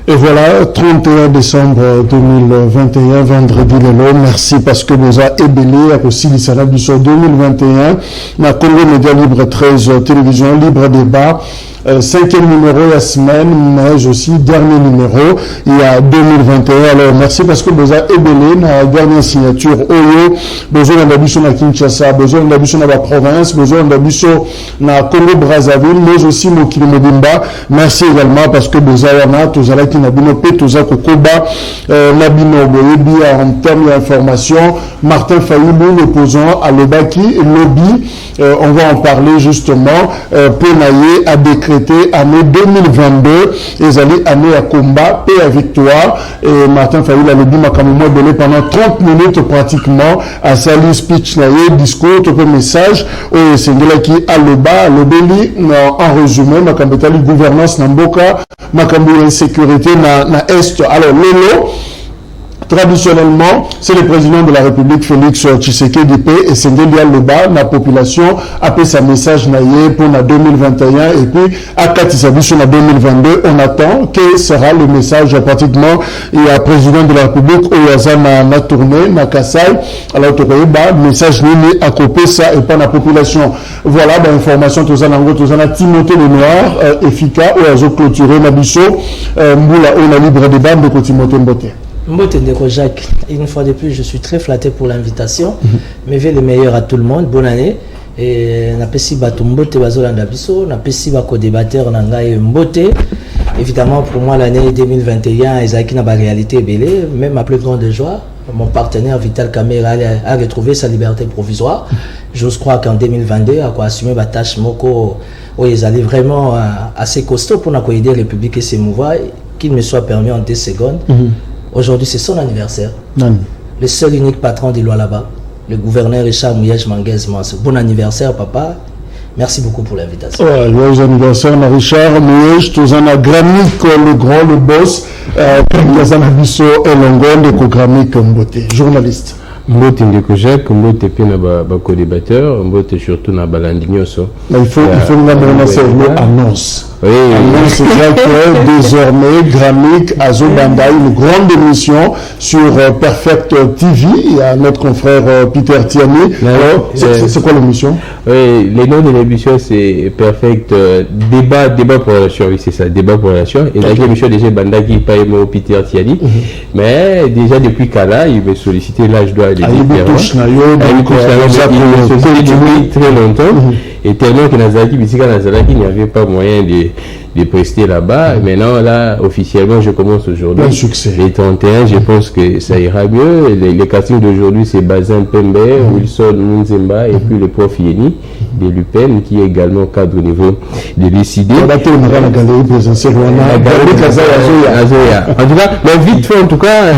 Et voilà, 31 décembre 2021, vendredi lelo. Merci parce que nous a ébélé à aussi l'Isana du 2021. Na Congo Média Libre 13, télévision libre débat. 5e numéro la semaine, mais aussi dernier numéro, il y a 2021. Alors, merci parce que vous avez ébélé la dernière signature Oyo, besoin d'habiter na Kinshasa, besoin d'habiter na la province, besoin d'habiter na Congo Brazzaville, mais aussi Mokili Mobimba. Merci également parce que vous avez tous allez qui n'abino pe tous à Kokoba, n'abino boyebi en termes d'information. Martin Fayoulou, l'opposant à l'Obaki, lobby, on va en parler justement, Penaye a décrété année 2022, et allez année à combat, paix à victoire, et Martin Fayoulou a lobby Makamoumo donné pendant 30 minutes pratiquement à Sali speech naye, discours, tout le message, et c'est de là qui a le bas, le béli, en résumé, Makambetali gouvernance Namboka, Makambu insécurité na Est. Alors, Lelo, traditionnellement, c'est le président de la République, Félix Tshisekedi et Sengelia Loba, la population a fait sa message naïe pour la 2021 et puis à Katisabi sur la 2022. On attend que sera le message pratiquement. Il y a président de la République, Oyazana na tournée, na Kassai, alors le message nini à copier ça et pas la population. Voilà, l'information, tout ça, Timothée Le Noir, efficace, Oyazo clôturé, Nabiso, Moula, on a libre débat, de Timothée Mbote. Mbote Ndeko Jacques, une fois de plus, je suis très flatté pour l'invitation. Mais veux le meilleur à tout le monde. Bonne année. Et napesi bato Mbote bazolanda biso, napesi bako débatteur nangai Mbote. Évidemment, pour moi, l'année 2021, ezaki na ba réalité belé, même ma plus grande joie. Mon partenaire Vital Kamerhe a retrouvé sa liberté provisoire. J'ose croire qu'en 2022, a quoi assumer ma tâche moko, où ils allaient vraiment assez costaud pour aider le public et s'émouvoir, qu'il me soit permis en 2 secondes. Aujourd'hui, c'est son anniversaire. Le seul unique patron des lois là-bas, le gouverneur Richard Mouyej Manguez Manso. Bon anniversaire, papa. Merci beaucoup pour l'invitation. Joyeux anniversaire, Richard Mouyej. Tous en a Gramic, le grand, le boss. Kazana Bisso et Longon de Gramic Mbote, journaliste. Mbote Ndeko Jacques, Mbote pe na ba co-débatteur, Mbote surtout na balandi nyoso. Il faut annonce. Oui, c'est vrai que désormais, Gramic Azobanda, une grande émission sur Perfect TV. Il y a notre confrère Peter Tiani. C'est quoi l'émission? Oui, le nom de l'émission c'est Perfect débat pour la relation. Oui, c'est ça, débat pour la relation. Et là, l'émission déjà Banda qui paye mon Peter Tiani. Mais déjà depuis Kala, il veut solliciter là, je dois aller dire. Très longtemps. Et tellement que Nazaki, il n'y avait pas moyen de prester là-bas. Maintenant, là, officiellement, je commence aujourd'hui. Les 31, je pense que ça ira mieux. Les castings d'aujourd'hui, c'est Bazin Pembe, Wilson Munzemba et puis le prof Yeni de l'UPEN, qui est également cadre au niveau de l'ICD. En tout cas, mais vite fait, en tout cas,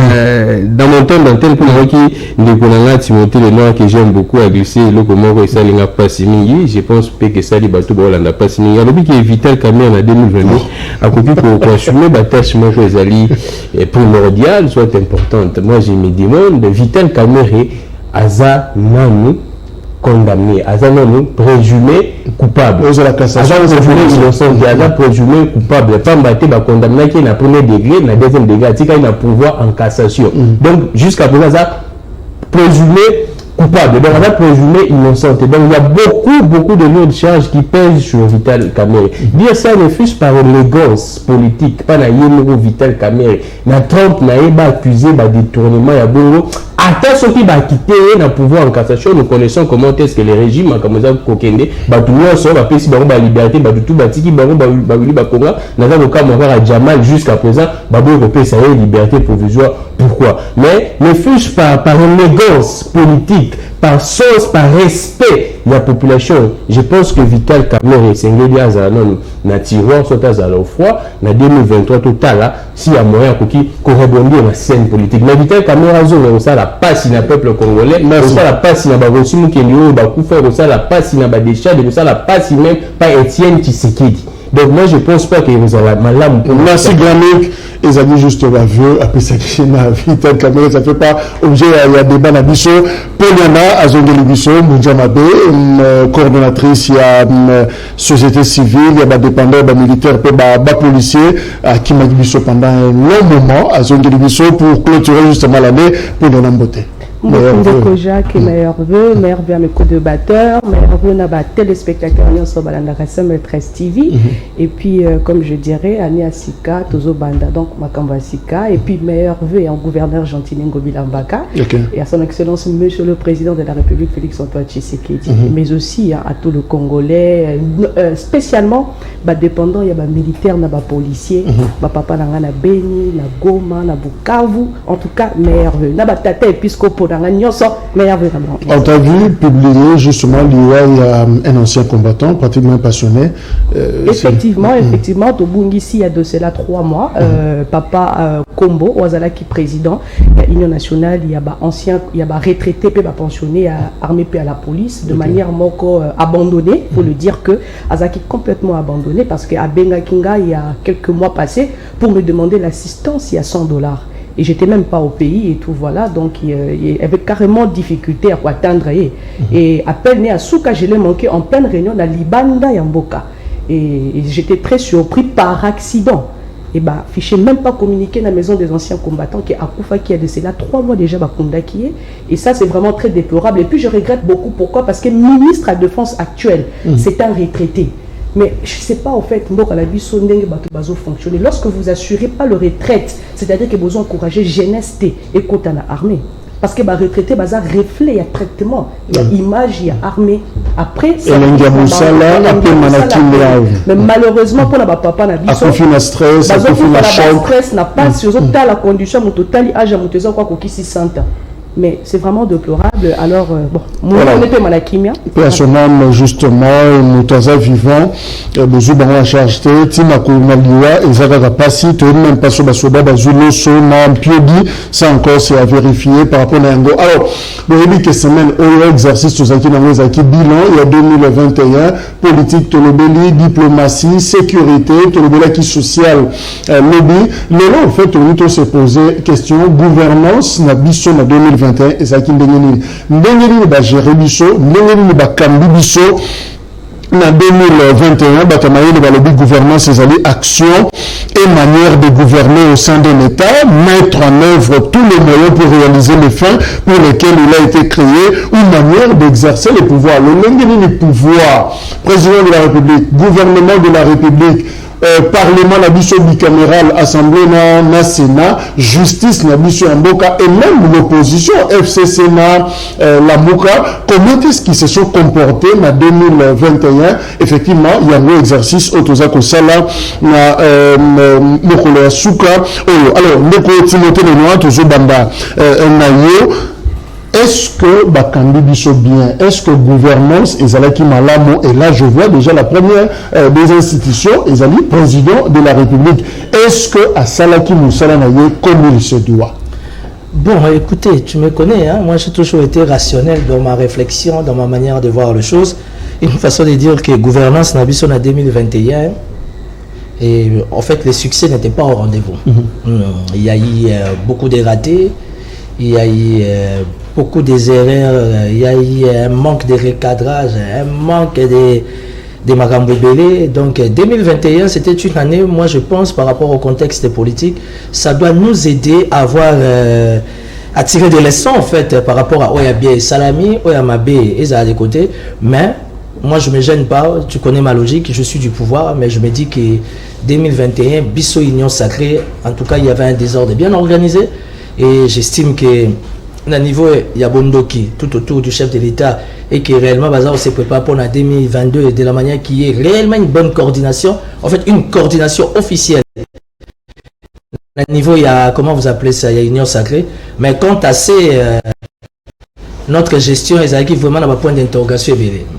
dans mon temps d'antenne, pour moi qui ne Timothée Le Noir, que j'aime beaucoup, a glissé le comment et ça n'a pas signé. Je pense que ça, les bateaux, on n'a pas signé. Alors, qui est Vital Kamerhe en 2022, à côté pour assumer ma tâche, moi, que Zali est primordiale, soit importante. Moi, je me demande, Vital Kamerhe, Aza Nanou, condamné, Aza Nanou, présumé coupable. Aza présumé innocent, Aza présumé coupable. Pas mbatté, condamné qui est na premier degré, na deuxième degré, il a un pouvoir en cassation. Donc, jusqu'à présent, Aza présumé coupable, donc on a présumé innocent. Donc il y a beaucoup de lourdes charges qui pèsent sur Vital Kamerhe. Dire ça ne fût par élégance politique, pas na yélo Vital Kamerhe. Na Trump n'a pas accusé de détournement ya bongo. Attends ceux qui va quitter le pouvoir en cassation, nous connaissons comment est-ce que les régimes comme ça kokende, tout le monde va passer par la liberté, tout batiki bakonga, n'a pas le cas à Jamal jusqu'à présent, repère sa liberté provisoire. Pourquoi? Mais ne fût-ce pas par élégance politique, par sens, par respect de la population. Je pense que Vital Kamerhe et Sengeli Azalon na tiroir soit à la froid, na 2023 total, si y a moyen qu'on rebondir à la scène politique. Mais Vital Kamerhe a ça la passe dans le peuple congolais, ça la passe dans le Bavosi Moukenyo, Bakoufa, ça la passe dans le Déchade, ça la passe même par Étienne Tshisekedi. Donc moi je pense pas que vous avez malade. Merci Gramic. ils ont dit juste l'aveu, après ça, ça fait pas objet, il y a débat dans Bisso. Poliana, Azongeli Bisso, Moudjamabe, coordonnatrice, il y a société civile, il y a des dépendants, des militaires, des policiers, qui m'a dit Bisso pendant un long moment, Azongeli Bisso, pour clôturer justement l'année, pour donner une beauté. Mboko Jacques, meilleur vœu à mes co-débatteurs, meilleur vœu à téléspectateurs, Maîtresse TV, et puis, comme je dirais, Ania Sika, Tozo Banda, donc Makamba Sika, et puis meilleur vœu au gouverneur Gentilin Bilambaka, et à son excellence, monsieur le président de la République, Félix Antoine Tshisekedi, mais aussi à tout le Congolais, spécialement, dépendant, il y a des militaires, des policiers, papa na Beni, na Goma, na Bukavu, en tout cas, meilleur vœu. Na tata épiscopo on t'a vu publier justement l'IA, il y a un ancien combattant pratiquement passionné. Effectivement, Tobungisi, il y a de cela 3 mois, papa Kombo, Ouazala qui président, il y a Union nationale, il y a ancien, il y a retraité, puis pensionné à armée puis à la police, de manière moko abandonnée, pour le dire que Azaki complètement abandonné parce qu'à Benga Kinga, il y a quelques mois passés, pour me demander l'assistance, il y a $100. Et j'étais même pas au pays et tout, voilà. Donc, il y avait carrément difficulté à atteindre. Et à peine à Souka, je l'ai manqué en pleine réunion dans Libanda Yamboka. Et j'étais très surpris par accident. Et fichier même pas communiqué dans la maison des anciens combattants qui est à Koufa, qui a laissé là 3 mois déjà, qui est. Et ça, c'est vraiment très déplorable. Et puis, je regrette beaucoup. Pourquoi? Parce que le ministre de la Défense actuel, c'est un retraité. Mais je ne sais pas, en fait, fonctionner. Lorsque vous assurez pas le retraite, c'est-à-dire que vous encouragez jeunesse et côté dans l'armée. Parce que les retraités, ils ont reflet, il y a traitement, il y a image, il y a armée. Après, c'est mais malheureusement, pour la papa, n'a pas stress, n'a pas sur la condition, mon total âge à mon quoi qu'on s'y sente. Mais c'est vraiment déplorable. Alors, bon, on était mal à Kimia. Personnellement, justement, nous sommes vivants, nous avons la charge, Tima Koumaliwa, et Zagara Passi, tu même pas sur Basoba, Bazulo, Sona, Piodi, ça encore, c'est à vérifier par rapport à Ngo. Alors, vous avez dit que semaine, au exercice, nous avons bilan, il y a 2021, politique, Tolobeli, diplomatie, sécurité, Tolobeli qui social, lobby. Là, en fait, on se posé question, gouvernance, Nabiso, en 2021, et ça qui ndengeni ba gérer biso ndengeni ba kambi biso en 2021 batamaye le balobi gouvernance et action et manière de gouverner au sein de l'État, mettre en œuvre tous les moyens pour réaliser les fins pour lesquels il a été créé, une manière d'exercer les pouvoirs. Le ndengeni le pouvoir, président de la République, gouvernement de la République, Parlement nabiso bicaméral, Assemblée na Sénat, justice nabiso Mboka et même l'opposition, FCC la Mouka, comment est-ce qu'ils se sont comportés en 2021? Effectivement, il y a un exercice autosako sala na Mokolo Souka. Alors, Moko Timothée Lenoir, Tozo Banda Nayo. Est-ce que Bakambi Bisso bien? Est-ce que gouvernance Ezalaki Malamo? Et là, je vois déjà la première des institutions, Ezali, président de la République. Est-ce que Asalaki Moussala Naye comme il se doit? Bon, écoutez, tu me connais, hein? Moi j'ai toujours été rationnel dans ma réflexion, dans ma manière de voir les choses. Une façon de dire que gouvernance Nabiso en 2021, et en fait les succès n'étaient pas au rendez-vous. Il y a eu beaucoup de ratés, il y a eu beaucoup d'erreurs, il y a eu un manque de recadrage, un manque de Magambébélé. Donc 2021, c'était une année, moi je pense, par rapport au contexte politique, ça doit nous aider à avoir, à tirer des leçons en fait, par rapport à Oyabie Salami, Oyamabé et Zahra des côtés. Mais moi je ne me gêne pas, tu connais ma logique, je suis du pouvoir, mais je me dis que 2021, Bisso Union Sacrée, en tout cas il y avait un désordre bien organisé. Et j'estime que à niveau il y a Bondoki tout autour du chef de l'État et que réellement on se prépare pour la 2022 de la manière qui est réellement une bonne coordination, en fait une coordination officielle. À niveau il y a, comment vous appelez ça, il y a Union Sacrée, mais quant à ces notre gestion est vraiment à un point d'interrogation.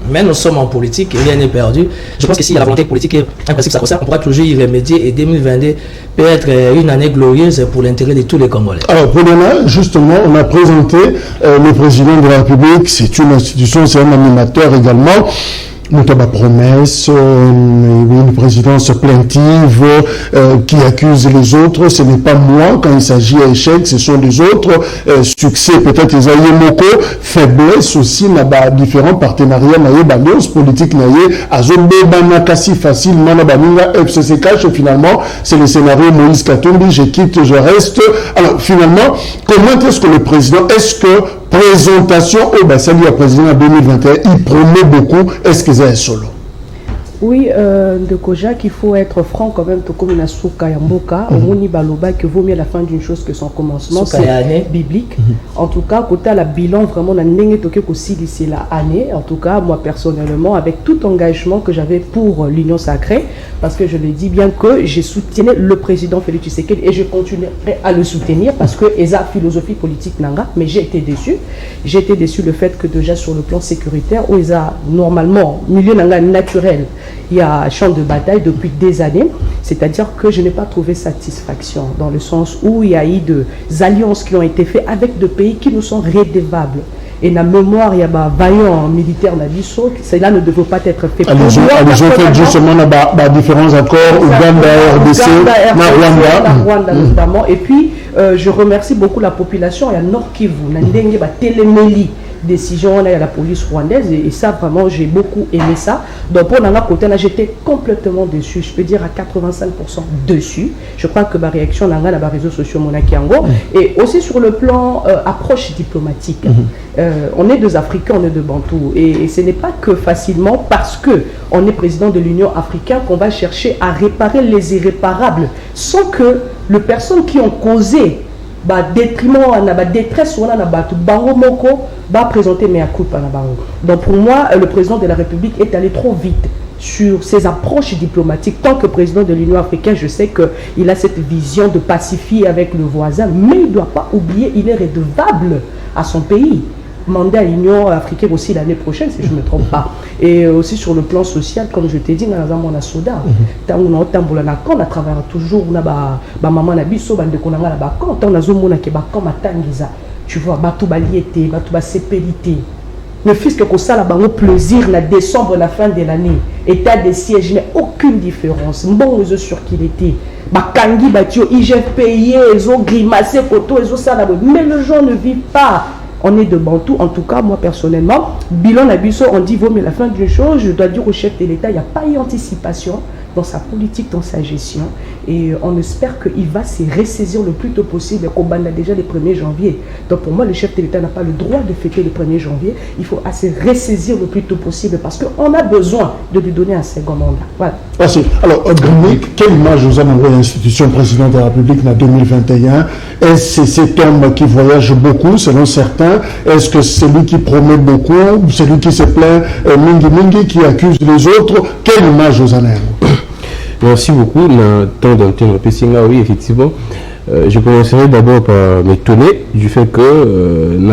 Mais nous sommes en politique et rien n'est perdu. Je pense que si la volonté politique est un principe sacro-saint, on pourra toujours y remédier et 2022 peut être une année glorieuse pour l'intérêt de tous les Congolais. Alors, pour l'année, justement, on a présenté le président de la République, c'est une institution, c'est un animateur également. Moutaba promesse, une présidence plaintive qui accuse les autres. Ce n'est pas moi quand il s'agit d'échec, ce sont les autres. Succès, peut-être les Ayemoko, faiblesse aussi, n'a différents partenariats, balance politique, Azombe, Banakasi, facile, Manabaninga, FCC Cash, finalement, c'est le scénario Moïse Katumbi, je quitte, je reste. Alors, finalement, comment est-ce que le président, est-ce que présentation au salut à président en 2021, il promet beaucoup, est-ce que c'est solo? Oui, de Kojak, il faut être franc quand même, tout comme une souka yamboka, au moni baloba, que vaut mieux la fin d'une chose que son commencement, c'est biblique. En tout cas, côté la bilan, vraiment, on a n'engé toqué aussi d'ici la année. En tout cas, moi personnellement, avec tout engagement que j'avais pour l'Union sacrée, parce que je le dis bien que j'ai soutenu le président Félix Tshisekedi et je continuerai à le soutenir parce que esa philosophie politique nanga, mais j'ai été déçu. J'ai été déçu le fait que déjà sur le plan sécuritaire, où esa normalement milieu nanga naturel, il y a un champ de bataille depuis des années, c'est-à-dire que je n'ai pas trouvé satisfaction dans le sens où il y a eu des alliances qui ont été faites avec des pays qui nous sont redevables. Et la mémoire, il y a des vaillants militaires d'Abisso, cela ne devait pas être fait. Ils ont fait justement différents accords, Ouganda, RDC, Rwanda notamment. Et puis, je remercie beaucoup la population, il y a Nord Kivu, Nandenge, Téléméli. Décision là, il y a la police rwandaise et ça vraiment j'ai beaucoup aimé ça. Donc pour notre côté là j'étais complètement déçu, je peux dire à 85% dessus. Je crois que ma réaction dans les réseaux sociaux monakiango et aussi sur le plan approche diplomatique. On est deux Africains, on est deux Bantous et ce n'est pas que facilement parce que on est président de l'Union africaine qu'on va chercher à réparer les irréparables sans que les personnes qui ont causé détriment, détresse, bango moko va présenter mes coups. Donc pour moi, le président de la République est allé trop vite sur ses approches diplomatiques. Tant que président de l'Union africaine, je sais qu'il a cette vision de pacifier avec le voisin, mais il ne doit pas oublier, il est redevable à son pays. Mandat à l'Union africaine aussi l'année prochaine, si je ne me trompe pas. Et aussi sur le plan social, comme je t'ai dit, on a Soudan. On a travaillé toujours, on a maman Nabiso, on a Zomona qui est tu vois, batou baliété, batou basépélité. Ne fût-ce que ça, là, au plaisir, la décembre, la fin de l'année, état de siège, il n'y a aucune différence. Bon, ils ont sûr qu'il était. Bakangi, batio, IGF ils ont grimacé, photo, ils ont ça là. Mais les gens ne vivent pas. On est de Bantou, en tout cas, moi personnellement, bilan Nabiso, on dit vaut mieux la fin d'une chose. Je dois dire au chef de l'État, il n'y a pas eu anticipation dans sa politique, dans sa gestion. Et on espère qu'il va se ressaisir le plus tôt possible, qu'on a déjà le 1er janvier. Donc pour moi, le chef de l'État n'a pas le droit de fêter le 1er janvier. Il faut se ressaisir le plus tôt possible parce qu'on a besoin de lui donner un second mandat. Voilà. Merci. Alors, quelle image vous a envoyé l'institution président de la République en 2021? Est-ce que c'est cet homme qui voyage beaucoup, selon certains? Est-ce que c'est lui qui promet beaucoup? Celui qui se plaint, Mingi, qui accuse les autres? Quelle image vous en avez? Merci beaucoup. Le temps d'antenne oui, effectivement. Je commencerai d'abord par m'étonner du fait que il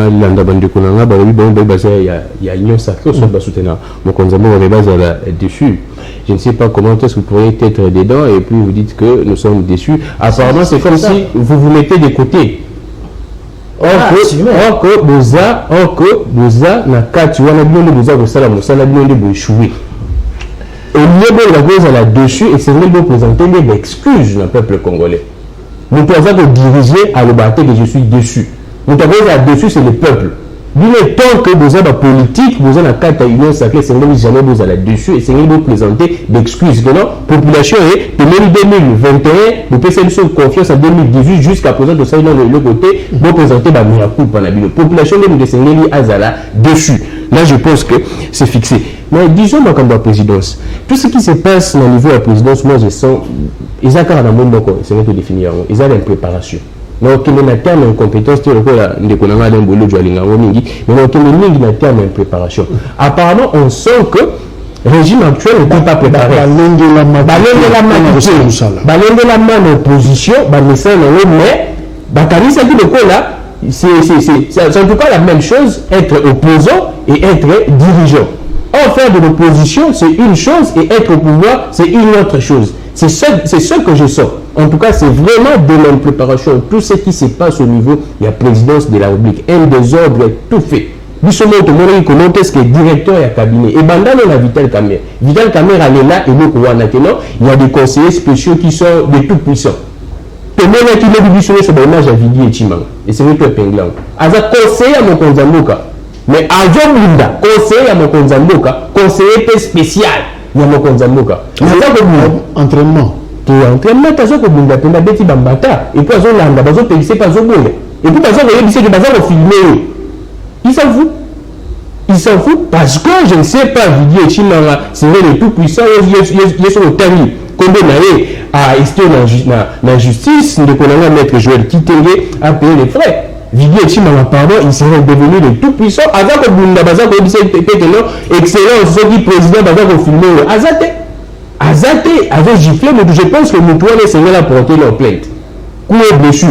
y a l'union sacrée au sein de soutenir. Donc on est basé dessus. Je ne sais pas comment est-ce que vous pourriez être dedans et puis vous dites que nous sommes déçus. Apparemment, c'est comme si vous vous mettez de côté. Or que Boza n'a qu'à tu vois la bien de Boza pour ça la bien de échouer. Et lieu de la cause là-dessus, et c'est vrai de présenter des excuses au peuple congolais. Nous pouvons diriger à le battre que je suis déçu. Nous pouvons là-dessus, c'est le peuple. Lui, le temps que vous avez la politique, vous avez la carte à l'union sacrée, c'est vrai jamais vous allez là-dessus, et c'est vrai de présenter des excuses. Donc, la population est de même 2021, vous pouvez faire confiance à 2018 jusqu'à présent de ça, dans le côté, vous présentez la population de Sénégal Azala dessus. Là, je pense que c'est fixé. Mais disons, moi, comme la présidence, tout ce qui se passe au niveau de la présidence, moi, je sens, ils ont un monde, c'est vrai de définir, ils ont une préparation. Donc, il y a un terme de compétence, mais il y a un terme de préparation. Apparemment, on sent que le régime actuel ne peut pas préparer. La main opposition, mais c'est en tout cas la même chose, être opposant et être dirigeant. Or, faire de l'opposition, c'est une chose, et être au pouvoir, c'est une autre chose. C'est ce que je sens. En tout cas, c'est vraiment de l'impréparation. Tout ce qui se passe au niveau de la présidence de la République, un désordre tout fait. biso mo to moni ko note ce que directeur ya cabinet et bandano la Vital Kamerhe elle est là et donc wana que non il y a des conseillers spéciaux qui sont de tout puissants to mona ki le biso so ba image ya Vidi Echimanga et c'est vrai que penglang aza conseiller à Mokonzi Mboka mais azo bunda conseiller à Mokonzi Mboka conseiller spécial ya Mokonzi Mboka entraînement entraînement tazo ko bunda penda beti bambata et puis azo landa bazo pekise pas zo bunda et puis bazo yebise que bazo filmer il s'en fout parce que je ne sais pas Vidi Echimanga c'est vrai le tout puissant il est sur le terrain combien d'années à rester dans la justice de connaître maître Joël Kitenge a payé les frais Vidi Echimanga pardon il serait devenu le tout puissant avant que Bunda baza ko yebise que excellent ce qui président baza ko filmer Azate avait giflé, mais je pense que nous pouvons essayer de porter leur plainte. Coup et blessure.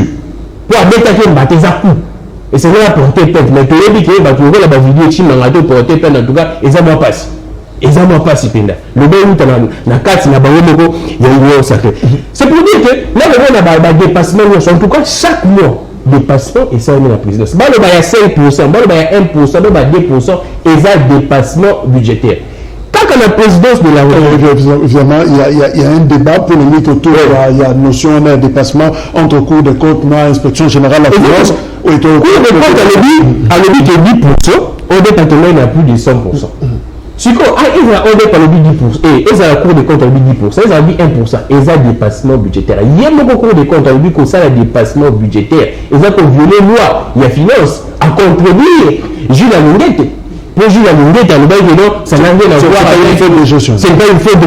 Pour attaquer un baptême à coup. Et c'est là porter plainte. Mais tu as dit que la vidéo qui m'a porté plainte en tout cas, et ça m'a passé. Et ça m'a passé. Le bain où tu as la carte, il y a un gros sacré. C'est pour dire que là, on a un dépassement. En tout cas, chaque mois, dépassement, et ça, on est la présidence. Il y a 5%, il y a 1%, il y a 2%, et ça, dépassement budgétaire. Quand la présidence de la République, évidemment, il y a un débat polémique autour, il y a une notion de dépassement entre cours de compte, inspection générale de la finance. Cours de compte, à l'objet que 10%, on département, il y a plus de 100%. Si on dépasse le 10%, et ils ont la cour de compte à 10%, ils ont dit 1%, et ils ont dépassement budgétaire. Il y a beaucoup cours de compte à l'objet que ça a dépassement budgétaire. Ils ont violé la loi, il y a finance, à contribuer, Gilles Alungete. Pour Gilles Alungete, ça n'a rien à voir avec une faute de gestion. C'est pas une faute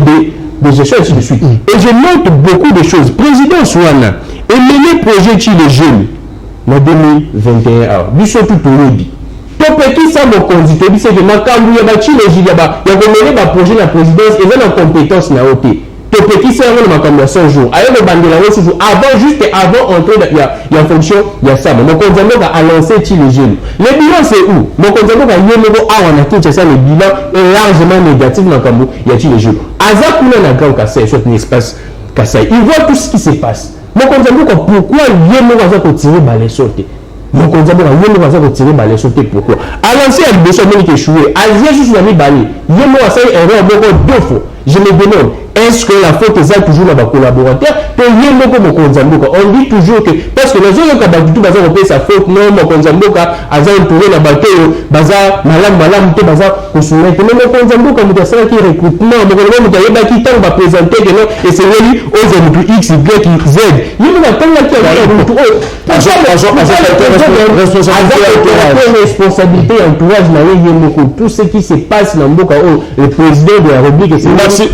de gestion, ainsi de suite. Et je note beaucoup de choses. Président Souana, et mené projet chez les jeunes, en 2021, du surtout tout le monde. Topeki ça mon conduite, c'est que ma kambu ya bachi les gilaba, ya ko mener ba projet la présidence et la compétence na OT. Topeki ça on ma kambu 100 jours. Ayo le bandela wo toujours avant juste avant entrer il y a fonction, il y a ça. Mon conduite a lancé chez les jeunes. Le bilan c'est où? Mon conduite a yemo a on a tout ça le bilan est largement négatif na kambu, il y a chez les jeunes. Aza kuna na grand Kassai, soit un espace Kassai. Il voit tout ce qui se passe. Mon conduite pourquoi yemo va ko tirer balai sauter. Donc on dit que va retirer balai sauter pourquoi à l'ancien il besoin de échouer à juste la balai il y a ça erreur beaucoup deux fois je me demande est-ce que la faute est toujours dans collaborateur pour y on dit toujours que parce que les autres qui ont tout bazar repérer sa faute non mon konzamboka aza entouré la bateau bazar malam tout bazar pour soumettre mais mon konzamboka nous ça qui recrutement mon konzamboka il va qui tant va présenter que non et c'est lui aux plus x y z il va tant là qui a responsabilité entourage na tout ce qui se passe dans mboka le président de la République c'est merci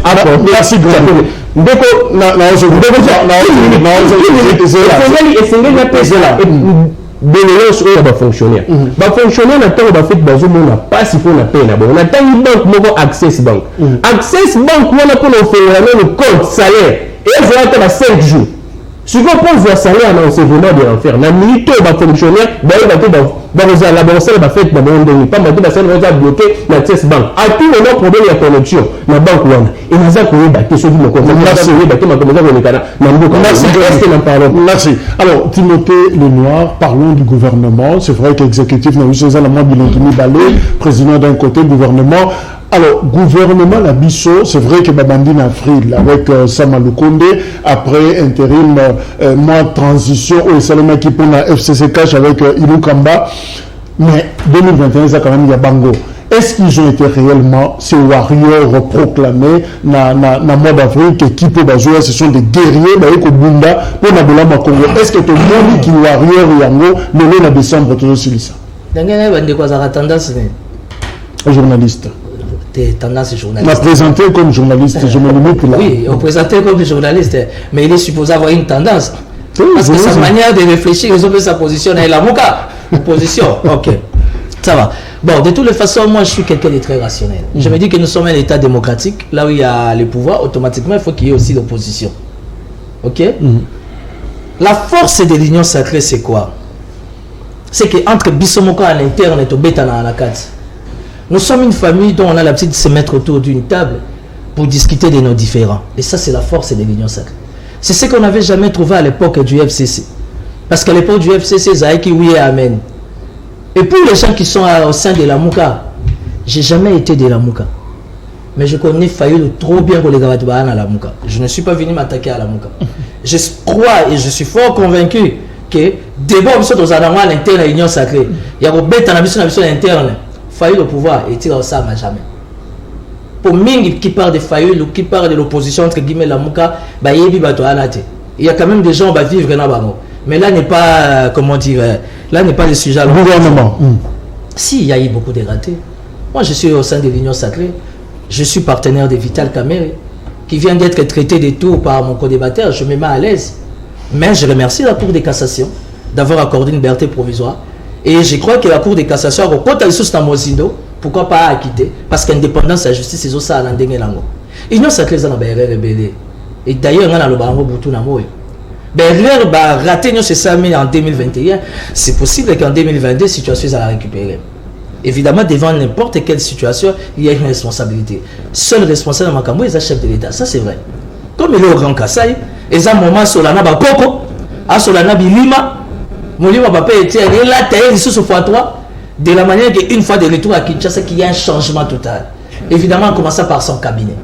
bénévoles oyo ba fonctionnaire ba fonctionnaire na tango ba fait bazo mona passe pour na paye na bon na tangi banque moko access bank wana pour offrir le compte salaire et ça va 5 jours si vous posez un salaire dans ce vraiment de l'enfer na minute ba fonctionnaire ba la banque va fait ba monde pas ba ça va bloquer la TS bank à tout moment problème de connexion la banque wana et na za ko ba ceux qui me merci alors Timothée Lenoir parlons du gouvernement c'est vrai que l'exécutif n'a eu ça la mois Bilantini Balé président d'un côté gouvernement. Alors, gouvernement la Bisso, c'est vrai que Babandi Afril avec Samalukonde, après intérim, mois de transition, au Salama qui pour la FCC Cash avec Ilou Kamba, mais 2021, ça quand même, il y a Bango. Est-ce qu'ils ont été réellement ces warriors proclamés na mois d'avril que qui peut jouer, ce sont des guerriers, avec Bunda, pour la Bolama Congo. Est-ce que tout le monde qui warrior Yango, le 9 décembre, tout aussi ça? Journaliste. Tendance journaliste. On m'a présenté comme journaliste, je me limite là. Oui, on présentait comme journaliste, mais il est supposé avoir une tendance. Parce que sa manière de réfléchir, ils ont fait sa position dans la Mouka. Position, ok. Ça va. Bon, de toutes les façons, moi je suis quelqu'un de très rationnel. Je me dis que nous sommes un État démocratique, là où il y a le pouvoir, automatiquement il faut qu'il y ait aussi l'opposition. Ok. La force de l'union sacrée, c'est quoi? C'est qu'entre Bissomoko à l'interne et Tobetana à la carte, nous sommes une famille dont on a l'habitude de se mettre autour d'une table pour discuter de nos différends. Et ça, c'est la force de l'union sacrée. C'est ce qu'on n'avait jamais trouvé à l'époque du FCC. Parce qu'à l'époque du FCC, Zaïki, oui et amen. Et pour les gens qui sont au sein de la Mouka, j'ai jamais été de la Mouka. Mais je connais Fayulu trop bien pour les gars à la Mouka. Je ne suis pas venu m'attaquer à la Mouka. Je crois et je suis fort convaincu que d'abord, nous sommes dans l'interne de l'Union sacrée. Il y a une mission interne. Fayulu au pouvoir et tire ça à jamais. Pour Ming qui parle de Fayulu ou qui parle de l'opposition, entre guillemets, la Mouka, il y a quand même des gens qui vont vivre dans le. Mais là n'est pas, comment dire, là n'est pas le sujet. Le gouvernement. Si, il y a eu beaucoup de ratés. Moi, je suis au sein de l'Union sacrée. Je suis partenaire de Vital Kamerhe, qui vient d'être traité de tout par mon co-débatteur. Je me mets à l'aise. Mais je remercie la Cour de cassation d'avoir accordé une liberté provisoire. Et je crois que la Cour de cassation, quand elle est dans Mozindo, pourquoi pas acquitter? Parce qu'indépendance de la justice, c'est ça à l'ending. L'Union sacrée, c'est un rebelle. Et d'ailleurs, on a le baron Boutou Namoy. L'erreur va rater en 2021. C'est possible qu'en 2022, situation à la récupérer. Évidemment, devant n'importe quelle situation, il y a une responsabilité. Seul responsable de Makambo est le chef de l'État. Ça, c'est vrai. Comme il est au Grand Kassai, il y a un moment sur la Naba Koko, sur la Nabi Lima, Molima Papa était là, taillé sous ce fois 3, de la manière qu'une fois de retour à Kinshasa, qu'il y a un changement total. Évidemment, en commençant par son cabinet.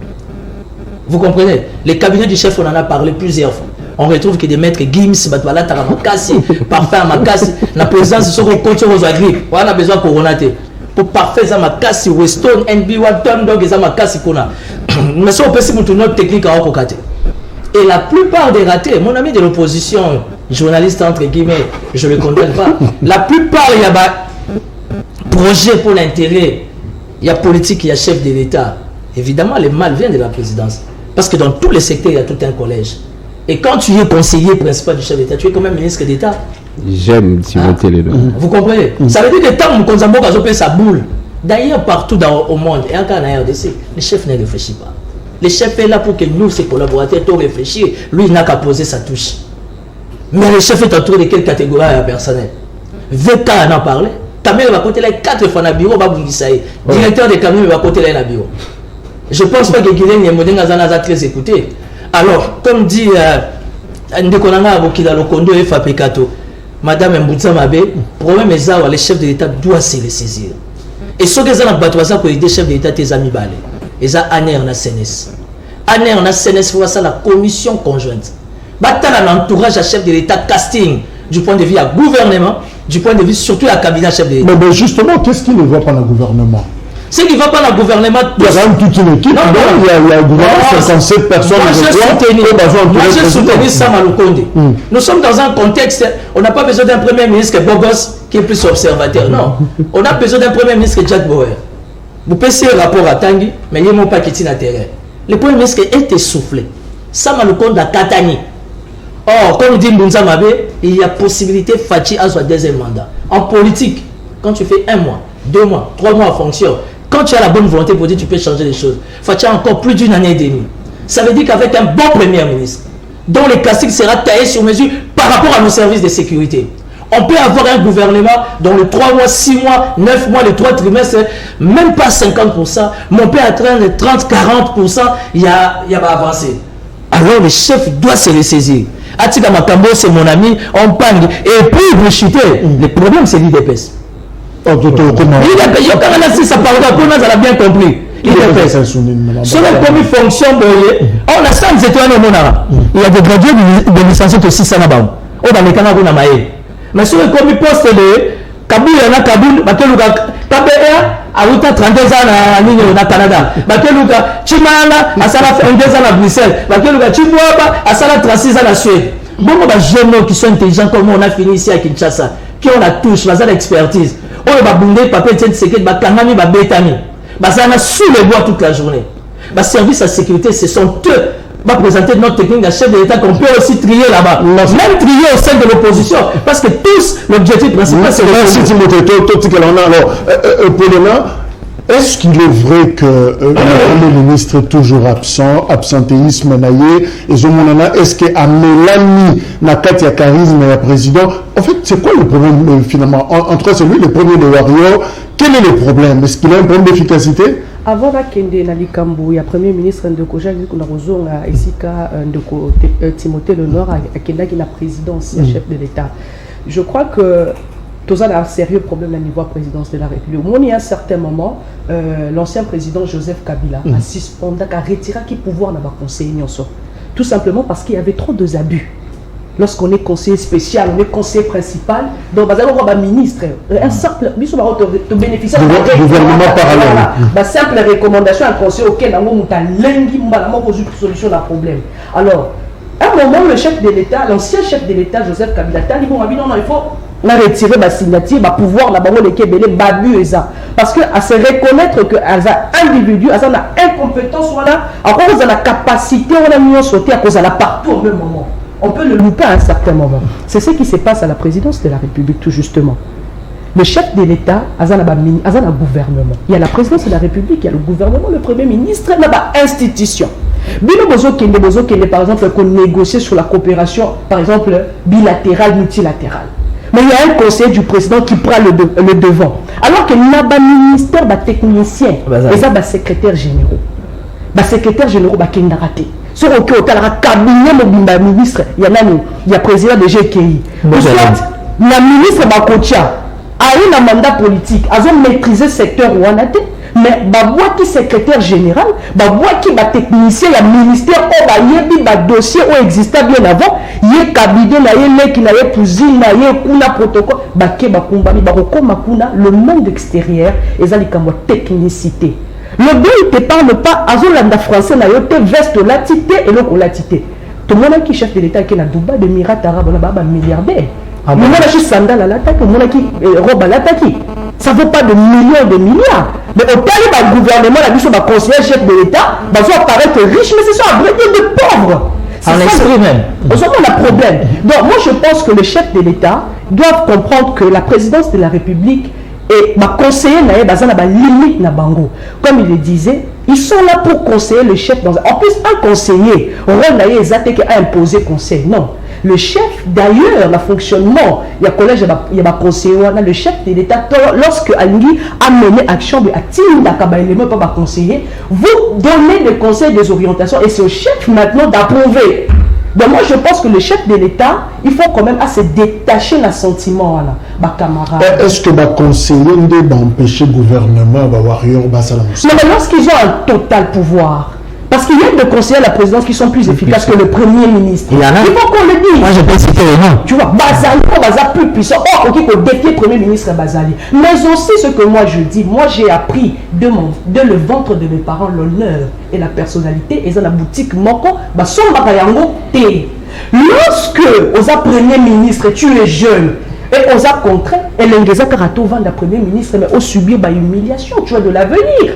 Vous comprenez? Les cabinets du chef, on en a parlé plusieurs fois. On retrouve que des maîtres Gims, Batwala, Taramakasi, Parfait Makasi, la présidence, ce qu'on continue aux agriculteurs. On a besoin de coronater. Pour parfait, ça m'a cassé, Weston, NB, Watom, Dog, ça m'a cassé, Kona. Mais ça, on peut se mettre une autre technique à Okokate. Et la plupart des ratés, mon ami de l'opposition, journaliste entre guillemets, je ne le condamne pas. La plupart, il y a des projets pour l'intérêt, il y a politique, il y a chef de l'État. Évidemment, le mal vient de la présidence. Parce que dans tous les secteurs, il y a tout un collège. Et quand tu es conseiller principal du chef d'État, tu es quand même ministre d'État. J'aime Timothée Lelo. Vous comprenez? Ça veut dire que tant que Konzambo a opéré sa boule, d'ailleurs partout au monde, et encore en RDC, le chef ne réfléchit pas. Le chef est là pour que nous, ses collaborateurs, tout réfléchir. Lui, il n'a qu'à poser sa touche. Mais le chef est entouré de quelle catégorie personnelle? VK en a parlé. Kamel va côté là 4 fois dans le bureau, directeur de Kamel va côté là dans le bureau. Je ne pense pas que Guilhem Yemodeng a très écouté. Alors, comme dit Ndekonanga Abokila Lokondo et Fapekato, Madame Mboutsa Mabe, problème est ça, le chef de l'État doit se le saisir. Et ce que ça n'a pas pour aider le chef de l'État, tes amis balés. Et ça, ANER na CNS. ANER na CNS, il faut ça la commission conjointe. Bata l'entourage à chef de l'État casting du point de vue à gouvernement, du point de vue surtout à cabinet chef de l'État. Mais justement, qu'est-ce qui ne va pas dans le gouvernement? Ce qui ne va pas dans le gouvernement. Il y a quand même toute une équipe. Il y a un gouvernement, 57 personnes. Moi, j'ai soutenu Sama Lukonde. Nous sommes dans un contexte, on n'a pas besoin d'un premier ministre Bogos qui est plus observateur. Non. On a besoin d'un premier ministre Jack Bauer. Vous passez un rapport à Tanguy, mais il n'y a pas qui tient à terrain. Le premier ministre est essoufflé. Sama Lukonde a Katani. Or, comme dit Mbunza Mabe, il y a possibilité Fachi à son deuxième mandat. En politique, quand tu fais 1 mois, 2 mois, 3 mois en fonction, quand tu as la bonne volonté pour dire tu peux changer les choses, Fachi a encore plus d'1 année et demie. Ça veut dire qu'avec un bon premier ministre, dont le casting sera taillé sur mesure par rapport à nos services de sécurité, on peut avoir un gouvernement dans les 3 mois, 6 mois, 9 mois, les 3 trimestres, même pas 50%, mais on peut atteindre les 30-40%, il y a avancé. Alors le chef doit se ressaisir. Atika Makambo, c'est mon ami, on parle. Et puis vous chuter, le problème c'est l'IDPS. L'IDPS, ça parle on a bien compris. l'IDPS. Sur le premier fonction, on a 100 étoiles au Monara. Il y a des gradués de licence aussi, ça n'a pas. On va les canards à Maé. Mais sur le premier poste de Kaboul, il y en a Kaboul, KBR, à 32 ans au Canada. Bakeluka, Chimana, à Sala 22 ans à Bruxelles. Bakeluka, Chibuaba, à Sala 36 ans à Suède. Bon, les jeunes qui sont intelligents comme on a fini ici à Kinshasa, qui ont la touche, ils ont l'expertise. On va bounder, papa, tiens, c'est que Bakangami, Babetami. Ça a sous les bois toute la journée. Le service à sécurité, ce sont eux. Va présenter notre technique de chef de l'État qu'on peut aussi trier là-bas. Même trier au sein de l'opposition. Parce que tous, l'objectif principal, c'est merci Timothée. Alors, Paulina, est-ce qu'il est vrai que le Premier ministre est toujours absent, absentéisme naïe, et Zomonana, est-ce qu'à Mélanie, Nakatia charisme et président, en fait, c'est quoi le problème finalement? Entre c'est lui le premier de Wario, quel est le problème? Est-ce qu'il a un problème d'efficacité? Avant Kende Nalikambu, il y a Premier ministre Ndekoja qui a rejoint ici Timothée Lenoir à Kenda qui est la présidence, le chef de l'État. Je crois que Tout ça a un sérieux problème à niveau présidence de la République. Au moins, à un certain moment, l'ancien président Joseph Kabila a suspendu, a retiré qui pouvoir dans le conseil. Tout simplement parce qu'il y avait trop d'abus. Lorsqu'on est conseiller spécial, on est conseiller principal, donc on va ministre, un simple bénéficiaire du gouvernement parallèle. Simple recommandation à un conseiller auquel on a une solution à un problème. Alors, à un moment, le chef de l'État, l'ancien chef de l'État, Joseph Kabila, il dit non, il faut retirer la signature, le pouvoir, la parole, les babu et ça. Parce qu'à se reconnaître qu'un individu, à une incompétence, encore on a la capacité, on a mis en sauter à cause de la partout au même moment. On peut le louper à un certain moment. C'est ce qui se passe à la présidence de la République, tout justement. Le chef de l'État, il y a un gouvernement. Il y a la présidence de la République, il y a le gouvernement, le premier ministre, il y a une institution. Par exemple, qu'on négocie sur la coopération, par exemple, bilatérale, multilatérale. Mais il y a un conseiller du président qui prend le devant. Alors qu'il y a un ministère, un technicien, et ça, un secrétaire général. Un secrétaire général, qui est raté. Sur le cabinet de ministre, il y a le président de GKI. Soit le ministre Bakotia a eu un mandat politique, a maîtrisé le secteur Ouanate, mais il qui secrétaire général, qui est technicien, il y a le ministère, il y a un dossier qui existait bien avant, il y a un cabinet, il y a une cousine, il y a un protocole, le monde extérieur, il y a une technicité. Le bien, il ne te parle pas, à français, il y a une veste latité et l'autre latité. Tout le monde qui est chef de l'État qui est à Dubaï, de Mirat Arabe, on a un milliardaire. Le monde qui sandal à l'attaque, le monde qui robe à l'attaque. Ça ne vaut pas de millions de milliards. Mais au cas où le gouvernement, la mission de conseiller chef de l'État, va apparaître riche, mais c'est ça, un vrai de pauvres. En esprit même. On a un problème. Donc moi je pense que le chef de l'État doit comprendre que la présidence de la République et ma conseiller n'a pas limite na bango. Comme il le disait, ils sont là pour conseiller le chef. En plus, un conseiller, on a imposé conseil. Non. Le chef, d'ailleurs, le fonctionnement, il y a collège, il y a un conseiller, le chef de l'État, lorsque Alingui a mené action, pas conseiller, vous donnez des conseils, des orientations, et c'est au chef maintenant d'approuver. Donc moi je pense que le chef de l'État, il faut quand même se détacher d'un sentiment là, camarade. Est-ce que le conseiller doit empêcher le gouvernement d'avoir un mais lorsqu'ils ont un total pouvoir, parce qu'il y a des conseillers à la présidence qui sont plus efficaces que le premier ministre. Il faut qu'on le dise. Moi je peux citer les noms. Tu vois, Bazali, plus puissant. Or, ok, qu'on défie le premier ministre Bazali. Mais aussi ce que moi je dis, moi j'ai appris de le ventre de mes parents l'honneur et la personnalité. Et dans la boutique Moko, son bakayango té. Lorsque aux premier ministre, tu es jeune. Et aux a contraint, et l'engagement karato vend la premier ministre, mais au subir une humiliation, tu vois, de l'avenir.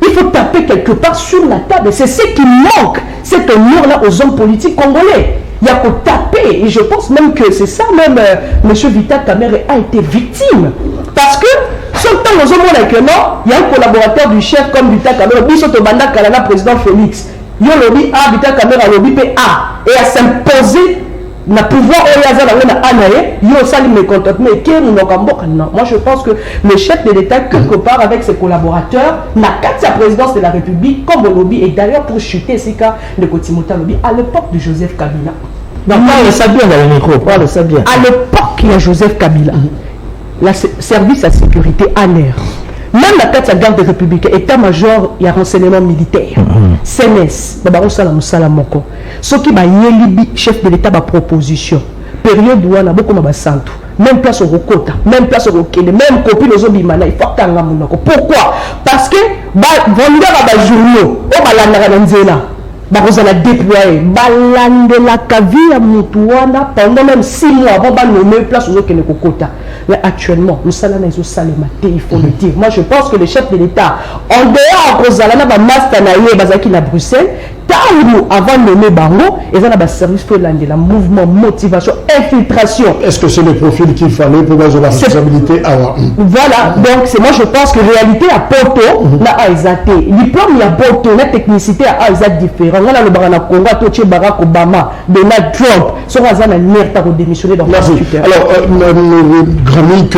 Il faut taper quelque part sur la table. C'est ce qui manque, cet honneur-là aux hommes politiques congolais. Il y a qu'à taper. Et je pense même que c'est ça, même M. Vital Kamerhe a été victime. Parce que, son temps, nous avons maintenant, il y a un collaborateur du chef comme Vital Kamerhe, Bissoto Banda Kalana, président Félix. Il y a lobby A, Vital Kamerhe a lobby A. Et à s'imposer. Na pouvoir moi je pense que le chef de l'État quelque part avec ses collaborateurs n'a qu'à sa présidence de la République comme au lobby et d'ailleurs pour chuter ces cas de Kotimota lobby à l'époque de Joseph Kabila. Donc le sabien dans le micro, pas le sabien. À l'époque il y a Joseph Kabila, le service à sécurité à l'air. Même la tête de la garde républicaine, état-major, il y a renseignement militaire. CNS, ce qui va y chef de l'État ma proposition. Période où on a beaucoup de centre. Même place au Rokota, même place au Rokele, même copie aux Obimana, il faut que tu aies. Pourquoi? Parce que, vendeur à journaux, on va la vous allez déployer balandela kavi à Moutouana pendant même 6 mois avant de nommer place aux autres Kokota. Mais actuellement, nous sommes dans les salematé, il faut le dire. Moi, je pense que le chef de l'État, en dehors de Zalana, Mastanaye, Bazaki, à Bruxelles, avant de nommer Bango, ils ont un service pour la mouvement, motivation, infiltration. Est-ce que c'est le profil qu'il fallait pour la responsabilité? Voilà, donc c'est moi je pense que réalité à Porto, là a exaté. Diplôme il y a Porto, la technicité a exaté différent. On a le Barana Congo, Toche Barack Obama, Donald Trump, sont à Zana Nerta pour démissionner dans la Alors, Granic,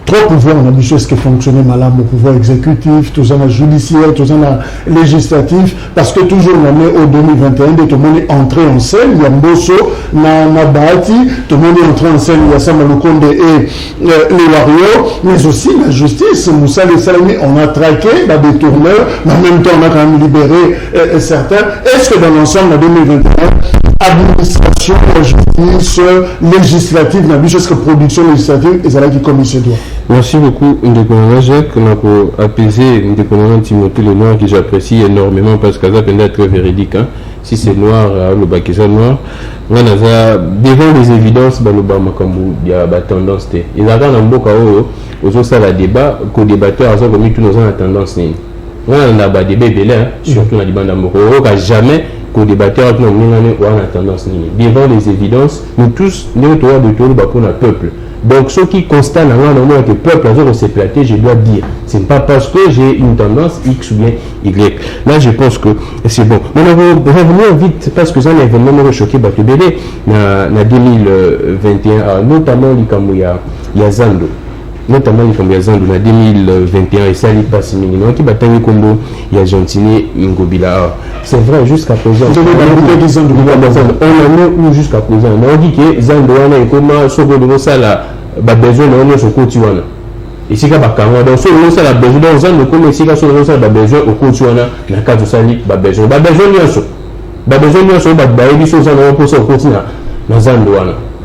trois pouvoirs on a vu ce qui fonctionnait mal, le pouvoir exécutif, tout ça, judiciaire, tout ça, législatif, parce que toujours on est au 2021, tout le monde est entré en scène, il y a Mbosso, na Bahati, tout le monde est entré en scène, il y a Sama Lukonde et les Warriors, mais aussi la justice, Moussa les Salami, on a traqué des tourneurs, mais en même temps on a quand même libéré certains. Est-ce que dans l'ensemble en 2021, administration, justice, législative, n'a vu jusqu'à production législative, et c'est là qui commet ce doigt. Merci beaucoup, Ndekona Jacques. On a apaisé Ndekona Timothée Lenoir, que j'apprécie énormément parce que ça est très véridique. Hein. Si c'est noir, le bac est noir. On a devant les évidences, il y a la tendance. Ils attendent un beau chaos. Aux autres, la débat, qu'aux débatteurs, ils ont commis tous nos ans la tendance. On a un débat belé, surtout dans les bandes d'amour. Jamais qu'aux débatteurs, on a la tendance. Devant les évidences, nous tous, nous devons de tout le peuple. Donc, ceux qui constatent que le peuple s'est platé, je dois dire, ce n'est pas parce que j'ai une tendance X ou bien Y. Là, je pense que c'est bon. Mais on va revenir vite, parce que ça, l'événement m'a choqué, en 2021, notamment il y a Zando. Notamment les Zando, en 2021, et ça, il passe maintenant, qui bataille Kombo, il y a Gentini, Ngobila. C'est vrai, jusqu'à présent. On en est jusqu'à présent. On dit que Zando, comment ça besoin de ce côté. Et si on a besoin de Zando, comme si on a besoin au côté, on a besoin de Zando.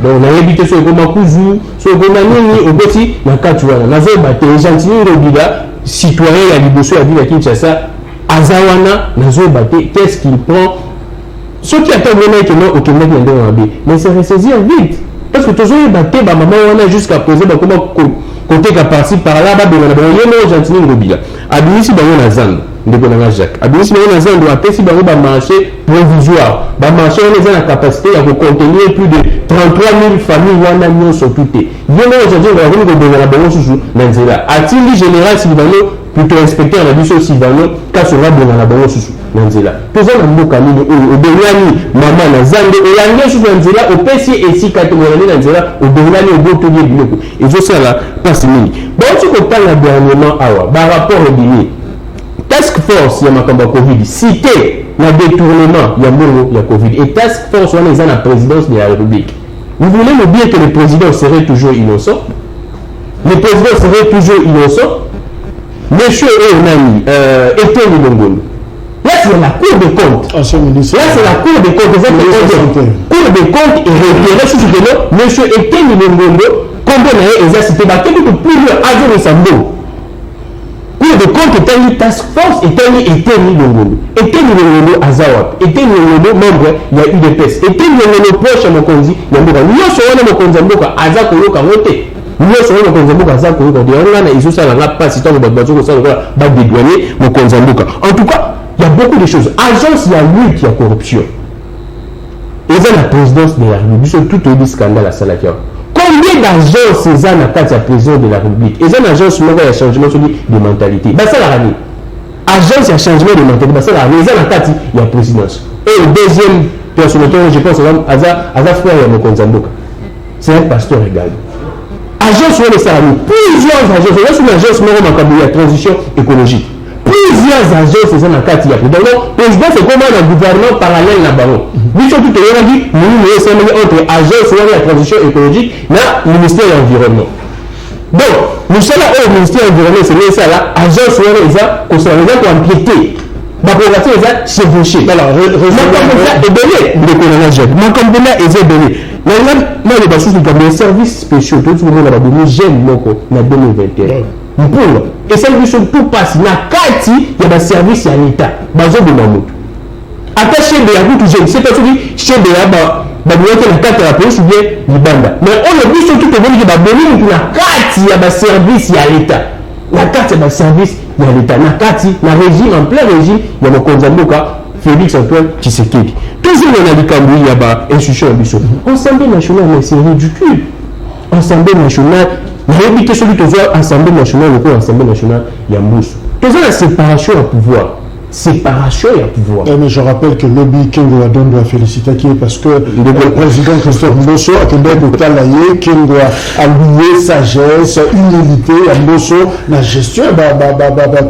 Donc, on a évité ce que Makouzou, ce que Manini, au petit, dans le cas tu vois, on a fait les gentils, citoyens, il y a des bosses à dire à Kinshasa, Azawana, qu'est-ce qu'il prend? Ceux qui attendent maintenant au Québec, mais c'est ressaisir vite. Parce que toujours, il maman, on a jusqu'à poser, comment côté qui a parti par là, il y a des gentils, il y a des Zando. Jacques. Abinisi na Zando apesi bango ba marché provisoire. Ba marché on a la capacité à contenir plus de 33 000 familles wana nyonso tuté. Yéno aujourd'hui on va venir de bango susu na nzela. Atili général Silvano plutôt inspecteur na biso Silvano ka sera de na bango susu na nzela. Toza na mboka nini o benyani mama na Zando et la nyonso na nzela o pesi esika to na nzela o benyani o boto ye biloko. Et je ça là passe mingi. Bon tu ko tala dernièrement awa ba rapport au bini. Task Force, il y a ma Covid. Cité, le détournement, il y a Moro, il y a Covid. Et Task Force, on est dans la présidence de la République. Vous voulez me dire que le président serait toujours innocent? Le président serait toujours innocent? Monsieur Onani, Etienne Longolo. Là, c'est la Cour des comptes. Là, c'est la Cour des comptes. Cour des comptes est retirée sous ce nom. Monsieur Etienne Longolo, combien il a cité, plusieurs agents de Sambo. Cour de compte est un task force, est un Longolo. Etienne Longolo Azawap. Etienne Longolo membre, il y a UDPS. Etienne Longolo proche à Mokonzi, il y a Mboka. Nous sommes à Mokonzi Mboka, Azako Yoka Moté. Nous sommes à Mokonzi Mboka, Azako Yoka. On a ils ont pas si tant de bateaux que ça va dédouaner Mokonzi Mboka. En tout cas, il y a beaucoup de choses. Agence, il y a lui qui a corruption. Et c'est la présidence de la République, tout au scandale à Salakia. Combien d'agences c'est ça dans la présidence de la République? Et c'est une agence qui a un changement de mentalité. C'est la rami. Agence, il y a changement de mentalité. C'est la rami. Il y a présidence. Et le deuxième personnalité, je pense, c'est frère Mokonzamboka. C'est un pasteur égal. Agence, on est salarié. Plusieurs agences. Là, c'est une agence qui a la transition écologique. Plusieurs agences, c'est ça dans la carte. Donc, le président, c'est comment un gouvernement parallèle là-bas. Nous sommes tout à l'heure dit, nous sommes entre agence de la transition écologique et le ministère de l'Environnement. Donc, nous sommes là au ministère de l'Environnement, c'est ça là, agence de pour empiéter. Ma prérogative est chevauchée. Alors, les services spéciaux, tout le monde a donné j'aime en 2021. Et services tout passe. Na kati, il y a des services à l'État. Bazo de Mamoud. Attaché de la route, c'est pas celui chez de la carte de la police ou bien Libanda. Mais on a vu surtout que vous avez la carte, il y a des services à l'État. La carte, il y a des services à l'État. La carte, la régime, en plein régime, il y a le Konzamboka, Félix Antoine Tshisekedi. Toujours on a dit qu'il y a des institutions à Assemblée nationale, mais c'est ridicule. Assemblée nationale, il y a évité celui qui voit Assemblée nationale, le Assemblée nationale, il y a Moussou. Toujours la séparation à pouvoir. séparation et pouvoir. Mais je rappelle que Lobby Kengo Adon doit féliciter qui parce que le président Christophe Mbosso a tenu à talayer Kengo a loué sagesse, humilité à Mbosso la gestion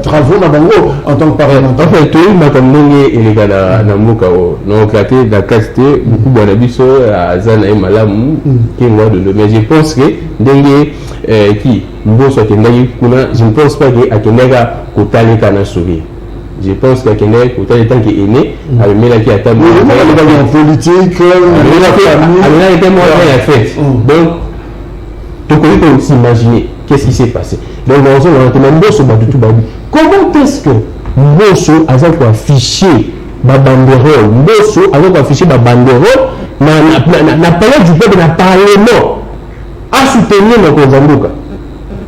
travaux na bango en tant que parlementaire. En fait, tout ma comme et les gars na moka non claté da casté beaucoup bon abisso à Zana et Malamu Kengo de mais je pense que dengue qui Mbosso kendaki kuna je ne pense pas que akenega kotale kana sourire. Je pense qu'il y a quelqu'un tant qu'il est né, avec Mela qui attend en politique, donc, tu peux s'imaginer qu'est-ce qui s'est passé. Donc, on a Mbosso tout babu. Comment est-ce que Mbosso a affiché ma banderole, Mbosso a affiché ma banderole, na période du peuple, na parlement, à soutenir le Konzamboka.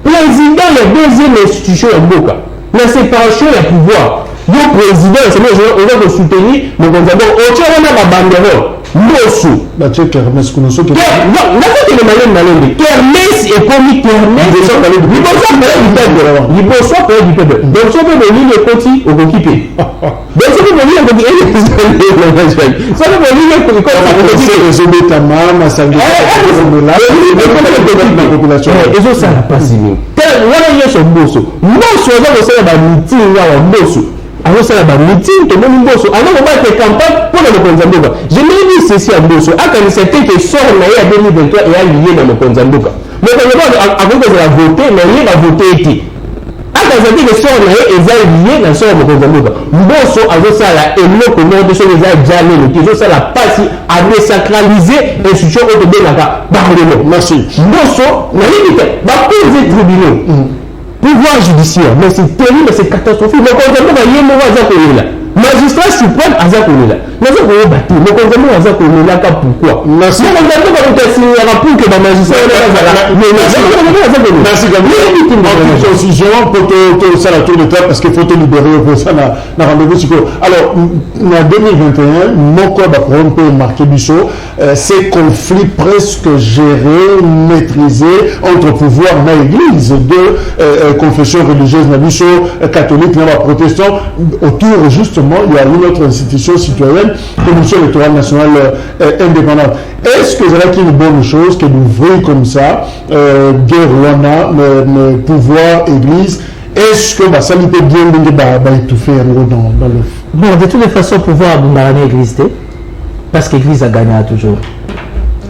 Président, la deuxième institution à Mboka, la séparation et le pouvoir. Le président, c'est moi, on va soutenir le Konzamboka. On tient la banderole. Mbosso. Kermès, non, Kermès est commis Kermès. Il bosse pas du peuple. Donc, si on peut venir le petit au occupé. Donc, si on peut venir le petit, ça peut venir le petit. Et ça, ça n'a pas si mieux. Voilà, il y a ce Mbosso. Mbosso, on va faire un meeting là, Mbosso. Alors ça va meeting tout le monde Mbosso alors on va faire campagne pour le Konzamboka. Je me dis ceci à Mbosso à quand c'était que sort là à 2023 et à lié dans le Konzamboka. Mais quand on va avant que la voter mais il va voter qui à quand c'était que sort là et ça lié dans le Konzamboka. Mbosso alors ça là et le comment de choses déjà jamais le qui ça la passe à désacraliser institution au de la parlement. Merci. Mbosso na limite va poser tribunal. Pouvoir judiciaire, mais c'est terrible, c'est catastrophique. Le Konzamboka y est mauvais là. Magistrat suprême à Zakoula. Nous avons battu. Le Konzamboka à Zakoula, pourquoi? Merci. Le Konzamboka a signé un rapport que la magistrat merci Gabriel. En conclusion, pour tout ça la tour de table, parce qu'il faut te libérer pour ça, na rendez-vous. Alors, en 2021, mon corps peut marquer Bissot, ces conflits presque gérés, maîtrisés entre pouvoir et l'église de confession religieuse, Bissot, catholique, protestant, autour justement, il y a une autre institution citoyenne, Commission électorale nationale indépendante. Est-ce que c'est une bonne chose que d'ouvrir comme ça, guerre Rwanda, pouvoir, église, est-ce que ça lui peut bien étouffer dans le... Bon, de toutes les façons, pouvoir abandonner l'église, parce que l'église a gagné toujours.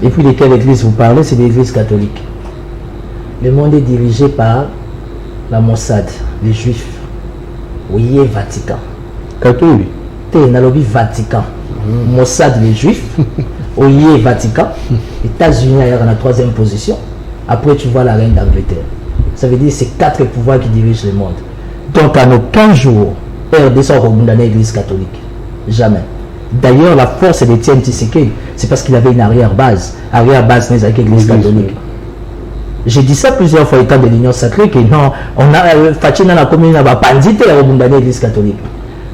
Et puis, de quelle église vous parlez, c'est l'église catholique. Le monde est dirigé par la Mossad, les Juifs. Oui, Vatican. Catholique. T'es dans le Vatican. Mossad, les Juifs. Oui, Vatican. États-Unis en la troisième position. Après, tu vois la reine d'Angleterre. Ça veut dire que c'est 4 pouvoirs qui dirigent le monde. Donc, en aucun jour, RDC aura condamné l'église catholique. Jamais. D'ailleurs, la force de Etienne Tshisekedi, c'est parce qu'il avait une arrière-base. Arrière-base n'est avec l'église catholique. J'ai dit ça plusieurs fois au temps de l'Union sacrée que non, on a Fatina la commune n'a pas pandité à condamner l'église catholique.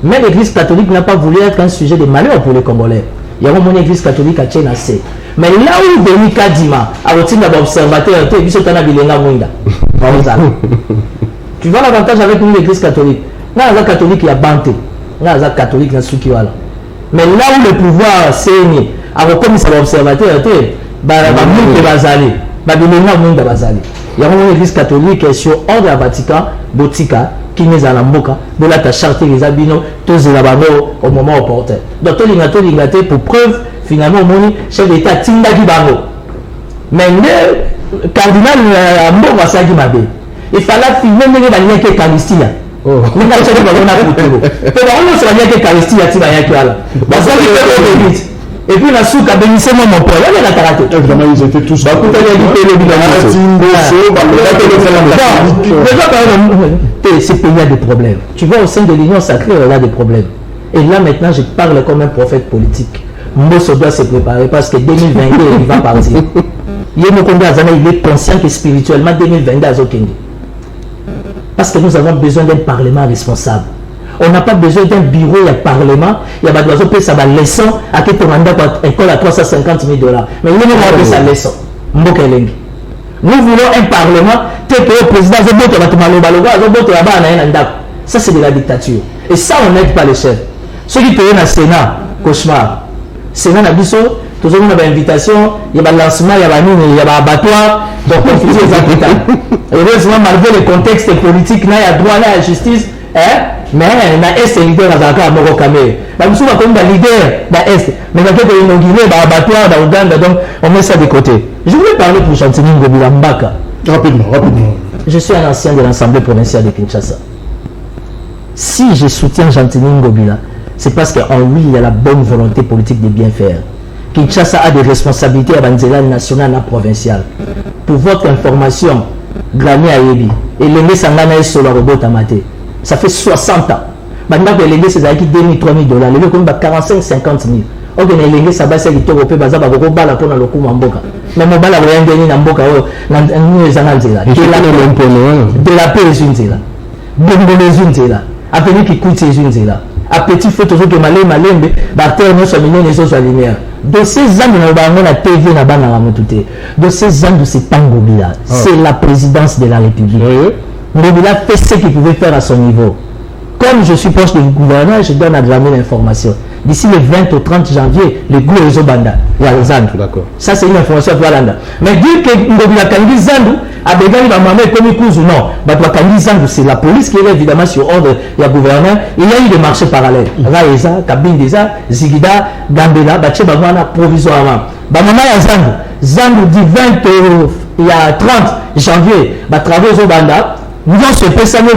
Mais l'église catholique n'a pas voulu être un sujet de malheur pour les Congolais. Il y a une église catholique à Tchénassé. Mais là où Denis Kadima a retenu l'observateur, tu vois l'avantage avec une église catholique. Là, la catholique, il y a Banté. Là, la catholique, il y a Sukiwala. Mais là où le pouvoir s'est mis, a reconnu l'observateur, il y a une église catholique sur ordre à Vatican, Botika, qui n'est à la Mboka, de là tu as charté les abinons, tous les abano au moment opportun. Donc, tu as pour preuve, finalement, mon chef d'État Tinda Gibano. Mais le cardinal Mboka Sagi Mabe, il fallait filmer les gens qui sont Palestine. Oh, on a fait des ballons à Poutou. Mais on a fait des Palestine à Tibayakiala. Et puis la souka bénissez moi mon père, il y a la karaté. Évidemment, ils étaient tous. Ces pays a des problèmes. Tu vois, au sein de l'Union sacrée, il y a des problèmes. Et là, maintenant, je parle comme un prophète politique. Mbosso doit se préparer parce que 2022, il va partir. Il est conscient que spirituellement, 2022, il parce que nous avons besoin d'un parlement responsable. On n'a pas besoin d'un bureau et un parlement. Il y a des oiseaux qui ont des leçons à qui ton mandat école à 350 000 $. Mais il y a sa leçon. Nous voulons un parlement tel que le président Ça, c'est de la dictature. Et ça, on n'aide pas les chefs. Ceux qui payent dans le Sénat, cauchemar. Sénat, on a toujours une invitation, il y a un lancement, il y a un abattoir, donc on fait les hôpitaux. Heureusement, malgré le contexte politique, il y a droit à la justice, mais il y a un leader à Dakar, Moro Kamé. Nous sommes comme un leader dans l'Est, mais il y a quelqu'un qui inauguré un abattoir dans Ouganda, donc on met ça de côté. Je voulais parler pour Chantini Ngobila Mbaka. Rapidement. Je suis un ancien de l'Assemblée provinciale de Kinshasa. Si je soutiens Chantini Ngobila, c'est parce qu'en lui, il y a la bonne volonté politique de bien faire. Kinshasa a des responsabilités à Banzela nationale et provinciale. Pour votre information, Grammy Ayebi, et l'Engue Sangana est sur le robot Tamate. Ça fait 60 ans. Maintenant que l'Engue c'est avec 2 000, 3 000 $. Les gens 45, 50 000. Ok, l'Engue ça va se faire au pays, baza bako bala pour le coup Mamboka. Mais mon bala voyant gagner Namboka, nous les Ananzela. De la paix les unes là. Bongo les unes là. Appelez qui coûte ces unes là. À petit faut toujours que malembe bactère nous sommes les autres lumière. De ces ans de la TV na bana la motute. De ces ans de c'est Ngobila. C'est la présidence de la République. Ngobila fait ce qu'il pouvait faire à son niveau. Comme je suis proche du gouvernement, je donne à Grammy l'information. D'ici le 20 au 30 janvier, le goût est au Banda. D'accord. Ça, c'est une information à Valanda. Mais dire que Ngobila Kangi Zandu a besoin de maman comme Kouzou, non. Kangi Zandu, c'est la police qui est évidemment sur ordre du gouvernement. Il y a eu des marchés parallèles. Raeza, Kabindeza, Zigida, Gambela, Bache Bagwana, provisoirement. Maman Zandu, Zandu dit 20 il y a 30 janvier, travailler au Banda. Nous avons ce PSAMO,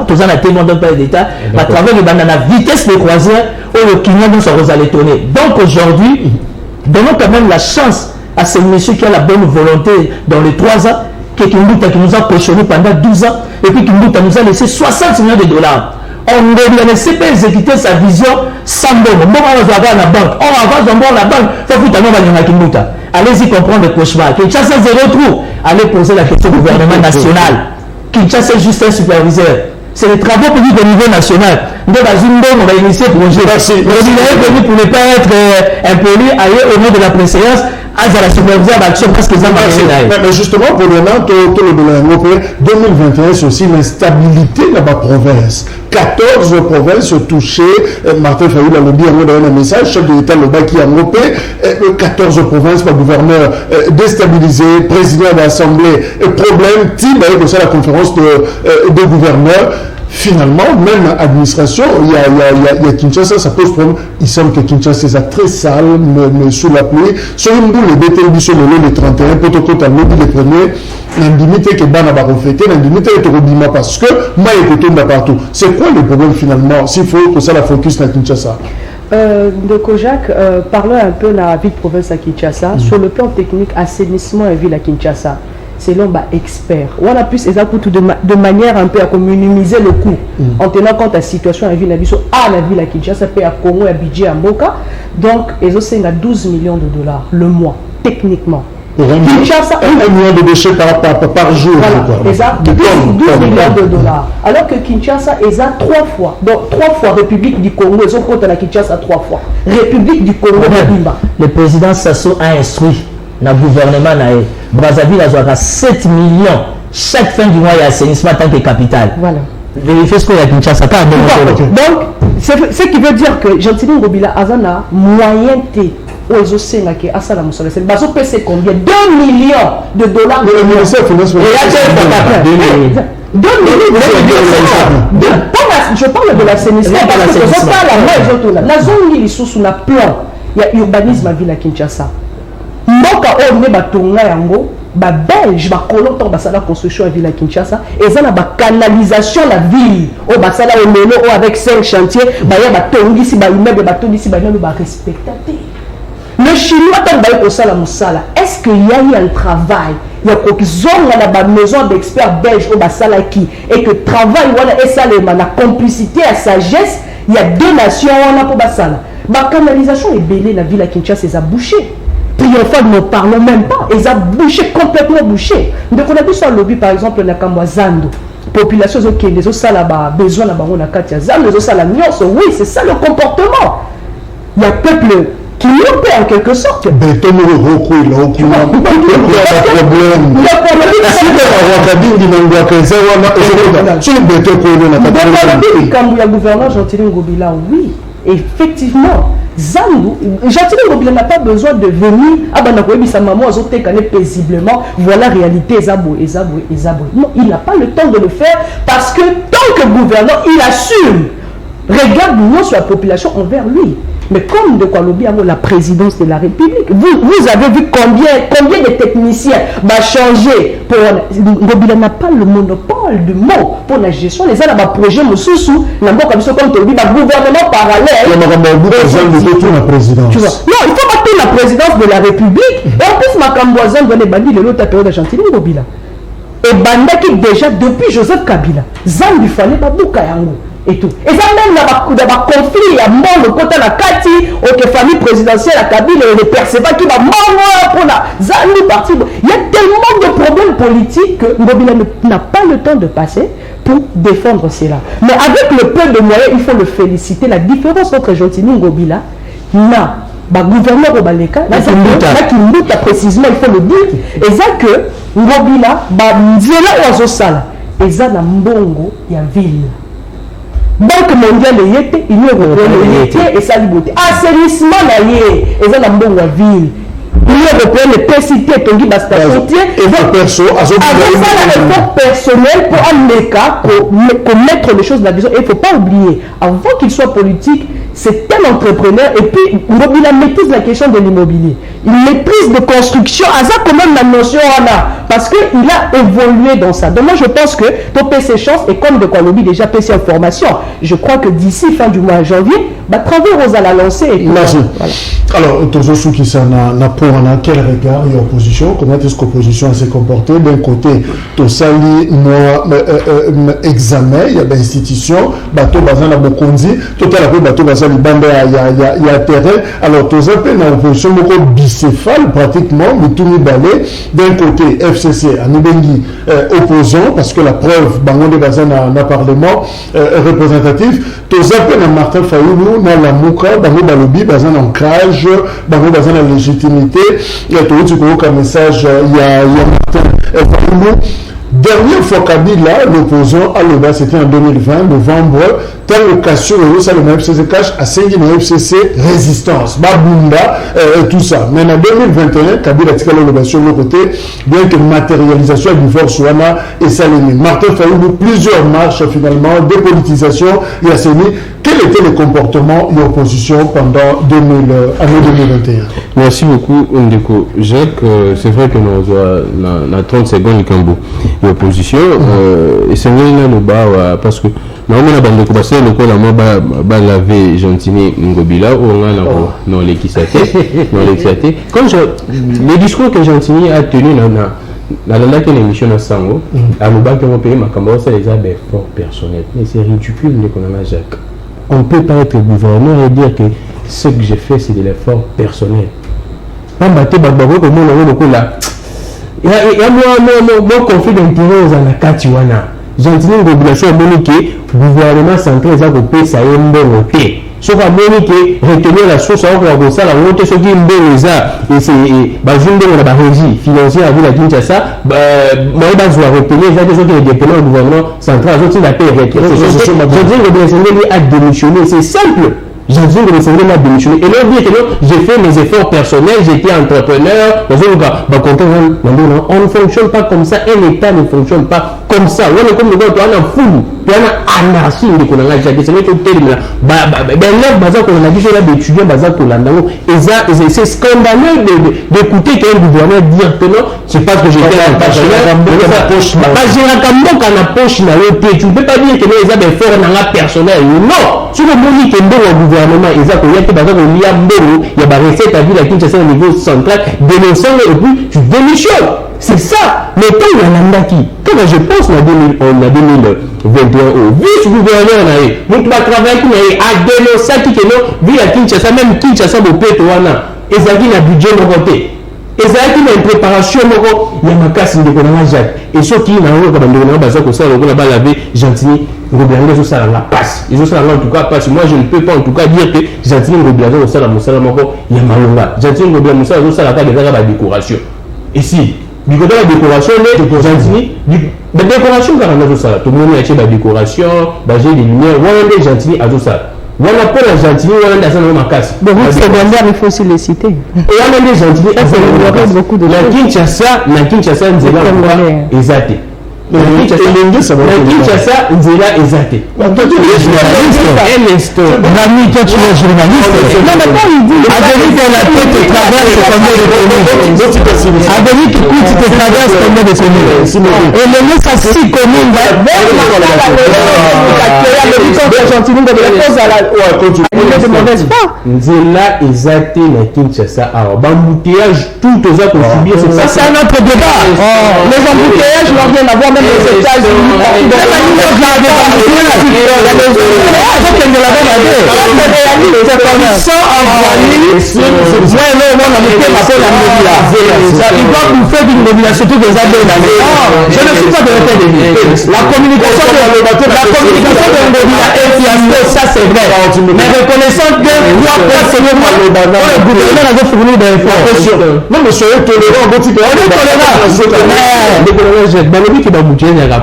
tous en a témoin d'un pays d'État, à travers le banana vitesse de croisière, où le Kenya nous sommes allés tourner. Donc aujourd'hui, donnons quand même la chance à ce monsieur qui a la bonne volonté dans les 3 ans, qui nous a cautionné pendant 12 ans, et puis qui nous a laissé 60 millions de $. On ne sait pas exécuter sa vision sans bon. On va avoir la banque. On va avoir la banque. Il faut que allez-y comprendre le cauchemar. Que Kinshasa zéro trou. Allez poser la question au gouvernement national. Kinshasa est juste un superviseur. C'est les travaux publics au niveau national. Donc, on va initier le projet. On est venu pour ne pas être impoli ailleurs au nom de la préséance. Mais justement, pour le moment, tout le bilan européen, 2021, c'est aussi l'instabilité dans ma province. 14 provinces touchées. Martin Fayoul a dit un message, chef de l'État, le bas qui a européen. 14 provinces, par gouverneur déstabilisé, président de l'Assemblée, problème, type, ça la conférence de gouverneurs. Finalement, même l'administration, il y a Kinshasa, ça pose problème. Il semble que Kinshasa est très sale, mais sous la pluie. Sur une boule, les BTL sont le 31, protocole à l'autre, les premiers, l'indemnité que Bana va refléter, l'indemnité est au Robima parce que moi, il est tombé partout. C'est quoi le problème finalement, s'il faut que ça la focus à Kinshasa? De Kojak, parlons un peu de la ville de province à Kinshasa. Sur le plan technique, assainissement et ville à Kinshasa. Selon expert. On a plus de manière un peu à minimiser le coût en tenant compte de la situation à la ville à Kinshasa, à Congo et à budget à Mboka. Donc, ils ont 12 millions de $, le mois, techniquement. Kinshasa, 1 million de déchets par jour. Voilà, 12 millions de $. Alors que Kinshasa, ils ont 3 fois. Donc, 3 fois République du Congo, ils ont compté la Kinshasa 3 fois. République du Congo, le président Sassou a instruit le gouvernement Brazzaville a 7 millions chaque fin du mois il y a assainissement en tant que capitale. Voilà. Vérifiez ce qu'il y a à Kinshasa. Donc, ce qui veut dire que Chantini Ngobila a un moyen T. Où ils ont sénaqué à ça la moussole. C'est basé PC combien 2 millions de $. Le ministère des Finances. 2 millions. Je parle de l'assainissement. La zone où ils sont sous la plan, il y a urbanisme à ville à Kinshasa. Mboka on batonga yango ba belge ba kolonto basala construction à ville à Kinshasa et ça na ba canalisation la ville o basala o lelo o avec 5 chantiers ba ya batongi si ba immeuble batongi si ba no ba respectateur. Le chinois tant ba ko sala musala. Est-ce qu'il y a eu un travail? Il y a quoi zonga na ba maison d'experts belges o basala qui et que travail wana esalema na complicité à sagesse, il y a 2 nations wana pour basala. Ba canalisation est belée la ville à Kinshasa c'est à boucher. Triomphal, ne parlons même pas. Ils ont bouché, complètement bouché. Donc on a vu sur le lobby, par exemple, la Zando. Population qui a besoin de la Zando, oui, c'est ça le comportement. Il y a peuple qui nous paie en quelque sorte. Béton, il a aucun problème. Le gouverneur Gentilin Ngobila, oui, effectivement. Zandu, Gentilin Ngobila n'a pas besoin de venir sa maman paisiblement. Voilà la réalité. Non, il n'a pas le temps de le faire parce que tant que gouverneur, il assume. Regarde nous sur la population envers lui. Mais comme de Kwalobi a la présidence de la République, vous avez vu combien de techniciens va changer. Ngobila n'a pas le monopole du mot pour la gestion. Les gens ont un projet, comme tu dis, un gouvernement parallèle. Tu vois? Non, il faut battre la présidence de la République. Et en plus, ma camboisine dans les bandits de l'autre période de Gentilin Ngobila. Et Banda qui déjà depuis Joseph Kabila, Zambi fallait pas bouka yango. Et tout. Et ça même dans le conflit, il y a mort le côté de la Kati, au famille présidentielle, la Kabila, et les percevants qui va mort pour la Zanu parti. Il y a tellement de problèmes politiques que Ngobila n'a pas le temps de passer pour défendre cela. Mais avec le peu de moyens, il faut le féliciter. La différence entre Gentilin Ngobila, gouverneur au Baleka, là qui lutte précisément, il faut le dire, et ça que Ngobila, Nzela Ouazosala, et ça na Mbongo, il y a ville. Banque mondiale y était, Union européenne y était, et ça liberté. Assainissement et ça na Mbongo, ville. L'Union européenne est précitée, Tongi Bastation, effort personnel pour mettre les choses dans la vision. Et il ne faut pas oublier, avant qu'il soit politique, c'est un entrepreneur et puis Ngobila maîtrise la question de l'immobilier. Il maîtrise de construction, à ça quand même la notion parce qu'il a évolué dans ça. Donc moi je pense que pour payer ses chances et comme de Kwalobi déjà paye ses informations, je crois que d'ici fin du mois de janvier, Travers Rosa l'a lancé. Merci. Voilà. Alors, Tozo Souki, ça n'a pour quel regard et opposition, comment est-ce que l'opposition s'est comportée? D'un côté, Tosali, moi, examen, il y a des institutions, bateau bazan la Bokonzi, total après bateau bazan libanda, il y a terrain. Alors, Tozo peut dans l'opposition, beaucoup bicéphale pratiquement, mais tout mis balé. D'un côté, FCC, Anibengi, opposant, parce que la preuve, Bango de bazan n'a parlement représentatif. Tozo peut dans Martin Fayoulou, dans la Mouka, Bango Balobi, bazan ancrage, Bango bazan la légitimité. Il y a tout un message, il y a Martin Fayoulou. Dernière fois Kabila, l'opposant à l'OBA, c'était en 2020, novembre, telle occasion, ça le FCC cache à 5 FCC résistance, Babunda, tout ça. Mais en 2021, Kabila a l'OBA sur le côté, bien que matérialisation du force Souana et Salémé. Martin Fayoulou, plusieurs marches finalement, dépolitisation, et Asseni. Quel était le comportement de l'opposition pendant l'année 2021? Merci beaucoup, Ndeko. Jacques, c'est vrai que nous avons 30 secondes de Cambo. L'opposition, et c'est vrai parce que nous avons passé le laver Gentilin Ngobila ou non l'équissaté. Le discours que Gentilin a tenu dans l'émission de Sango, à l'Oba européen, ça les a des forts personnels. Mais c'est ridicule, Jacques. On ne peut pas être gouverneur et dire que ce que j'ai fait, c'est de l'effort personnel. Il y a mon conflit d'intérêt dans la Katiwana. Gentilin Ngobila, je suis gouvernement central, ça peut payer ça un bon côté. Sauf à Monique, retenir la source à ça, la montée, ce qui est un bon résultat. Et c'est la régie financière à la Kinshasa. Moi, je dois retenir les gens qui sont dépendants du gouvernement central. Je la paix retraite. Gentilin Ngobila a démissionné. C'est simple. Gentilin Ngobila a démissionné. Et là, j'ai fait mes efforts personnels, j'étais entrepreneur. On ne fonctionne pas comme ça. Un État ne fonctionne pas comme ça. On est comme le gars, on a fou. Il y a une anarchie de Konanga. C'est vrai que c'est scandaleux d'écouter qu'un gouverneur directement, c'est parce que j'étais en poche. Tu ne peux pas dire que les gens efforts dans la personnel. Non. Si le monde qui est bon au gouvernement, il y a des recettes à vue au niveau central, dénonçant et puis tu démissionnes. C'est ça. Mais quand il y a quand je pense en 2021, au vice-gouverneur, vous travaillez à dénoncer qui est non, vu la Kinshasa, même Kinshasa, au Pétoana, et ça qui n'a budget de voter. Et ça qui n'a une préparation, il y a ma casse de Jacques. Et ce qui n'a pas de ça, on va laver Gentilin Ngobilango zo sala la passe. Ils ont ça en tout cas parce que moi je ne peux pas en tout cas dire que Gentili Ngobilango zo sala musala moko ya malonga. Gentili Ngobilango musala zo sala ka de décoration. Et si du côté de la décoration Gentili la décoration car on a zo sala tout le monde a acheté la décoration, j'ai des lumières, voilà Gentili a zo sala. Voilà pour la Gentili, voilà dans un makasi. Donc secondaire il faut aussi les citer. Et on a des Gentili, beaucoup de la Kinshasa nzela exact. Kinshasa nzela exact. Rami, toi tu es journaliste. Non mais quand il dit Adeline la tête te traverse combien de communes? Adeline qui coûte te traverse combien de communes? Et le mot ça 6 communes. Nzela exact na Kinshasa. Alors bambouteillage tout aux autres subir ça c'est un autre débat. les embouteillages n'ont rien à voir même les États-Unis. Il doit nous faire une mobilisation tout des années. Je ne suis pas de la communication de ça c'est vrai. Mais reconnaissant que le gouvernement a fourni des informations. Non, mais soyez tolérants,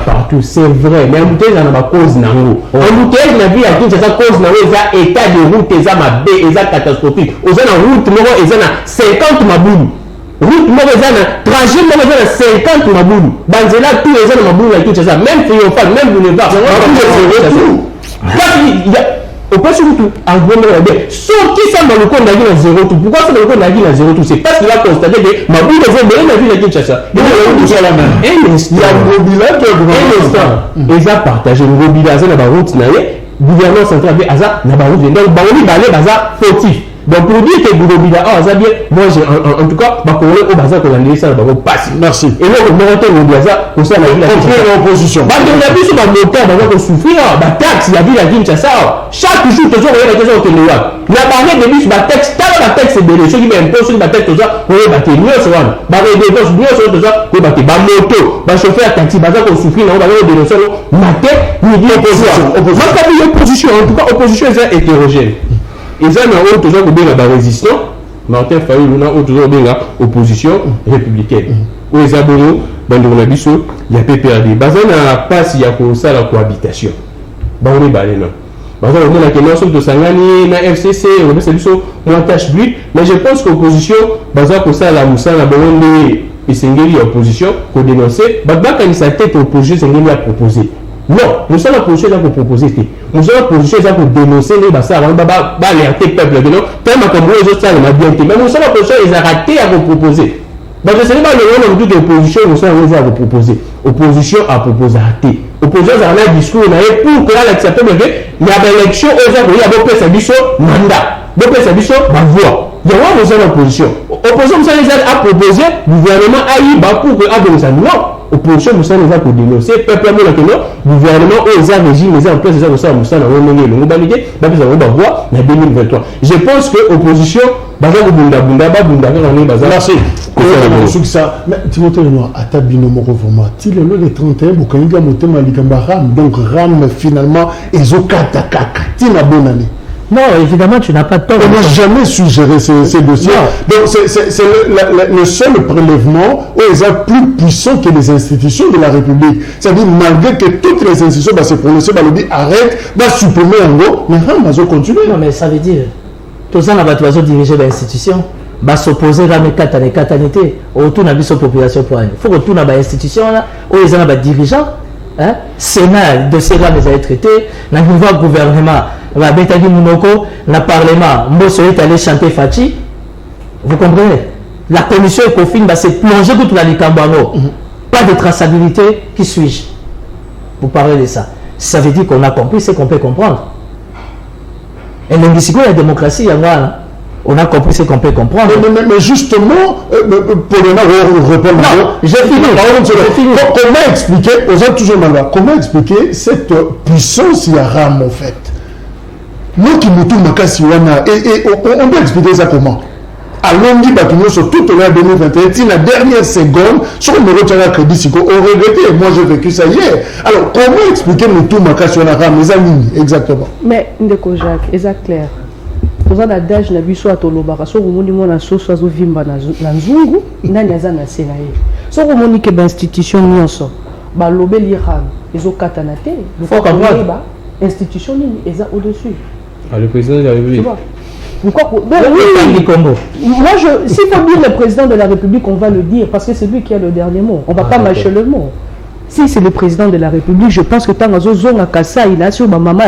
partout, c'est vrai, mais embouteillage dans ma cause nango. Embouteillage na vie à Kinshasa cause nango eza état de route eza mabe eza catastrophique. Oza na route moko eza na 50 mabulu. Route moko eza na trajet moko eza na 50 mabulu. Banzela tout eza na mabulu à Kinshasa, même Triomphal, même boulevard. Au pas surtout en gros sauf qui ça dans le compte d'aller à 0 tout. Pourquoi ça dans le compte d'aller à 0 tout? C'est parce qu'il a constaté que ma boule est bien la ville à Kinshasa. Il a partagé le mobilisation dans la route gouvernement central avec Aza na route donc Baoli balé baza fautif. Donc pour dire que Boulobida bien, moi j'ai en tout cas ma collègue au bazar qu'on a laissé ça dans passe. Merci. Et là on monte au bazar pour ça la ville à l'opposition. Bah on a vu sur ma moteur dans qu'on souffrir bah taxe la ville à Kinshasa. Chaque jour toujours on a question que nous la barrière de bus bah taxe la taxe de les ceux qui m'imposent sur la taxe tout ça on va battre mieux sur one. Bah les dépenses mieux sur tout ça on va battre bah moto bah chauffeur taxi bazar qu'on souffrir on va aller dénoncer matin midi opposition. Opposition en tout cas opposition est hétérogène. Et ça, nous avons toujours la résistance. Martin Fayou, nous avons toujours la opposition républicaine. Où les abonnés, il y a PPRD. Bazan n'a pas s'il y a comme ça la cohabitation. On est balé là. Bazan, on a quelqu'un sur Sangani, na FCC, on a c'est juste moins tâche but. Mais je pense qu'opposition, Bazan comme ça la Moussa, la Baronde et Sengeli opposition, qu'on dénonçait. Bazan quand il s'est tête opposition, Sengeli a proposé. Non, nous sommes la position pour proposer. Nous sommes la position pour dénoncer les bassards, alerter le peuple. Tellement comme les autres, ça m'a bien été. Mais nous sommes la position, ils ont raté à vous proposer. Donc ce n'est pas le rôle de l'opposition, nous sommes à vous proposer. Opposition à proposer raté. Opposition à un discours, pour que là, l'accepter, il y a des élections, il y a des mandat, il y a des voix. Il y a une opposition. Opposition, nous sommes à proposer, le gouvernement a eu pour que l'opposition non. Opposition, nous sommes là pour dénoncer, peuple, le gouvernement, les régimes, les en place, les nous sommes là pour dénoncer, en 2023. Je pense que l'opposition, merci. Mais Timothée Lenoir, à ta binôme vraiment, il est le 31, donc RAM finalement, ils ont une bonne année. Non, évidemment, tu n'as pas de tort. On n'a jamais su gérer ces dossiers. Non. Donc, c'est le seul prélèvement où ils sont plus puissants que les institutions de la République. C'est-à-dire, malgré que toutes les institutions se prononcent, on dit arrête, va supprimer en gros, mais RAM va continuer. Non, mais ça veut dire, tout ça, on va diriger l'institution. Va s'opposer à mes catanité. Autour de la population pour il faut que tout dans l'institution, où ils ont des dirigeants. Sénat, de Sénat les a traités, dans le nouveau gouvernement, la Betagi Mounoko, le Parlement, Mbosso est allé chanter Fachi. Vous comprenez? La commission ECOFIN va se plonger contre la Likambango. Pas de traçabilité, qui suis-je? Vous parlez de ça. Ça veut dire qu'on a compris ce qu'on peut comprendre. Et l'indice la démocratie, il y a on a compris ce qu'on peut comprendre. Mais justement, pour le répondre. Non, j'ai fini. Comment expliquer, aux gens toujours malade, comment expliquer cette puissance il y a RAM en fait? Nous qui nous tournons et on peut expliquer ça comment? alongi bato sur toute l'année 2021 c'est la dernière seconde sur le numéro de crédit siko on regrettait moi j'ai vécu ça hier alors comment expliquer le tout makasi on a mes amis exactement mais ndeko Jacques exact clair toza na dage na biso atolobaka so komoni mwana soso azovimba na nzungu nani aza na se na ye so komoni ke bainstitution nyonso balobeli ram ezokata na te ba institution nini eza au-dessus le président de la République pourquoi oui. Moi, s'il faut dire le président de la République, on va le dire, parce que c'est lui qui a le dernier mot. On ne va pas mâcher le mot. Si c'est le président de la République, je pense que tant que Zozonga Kassai, là, sur ma maman,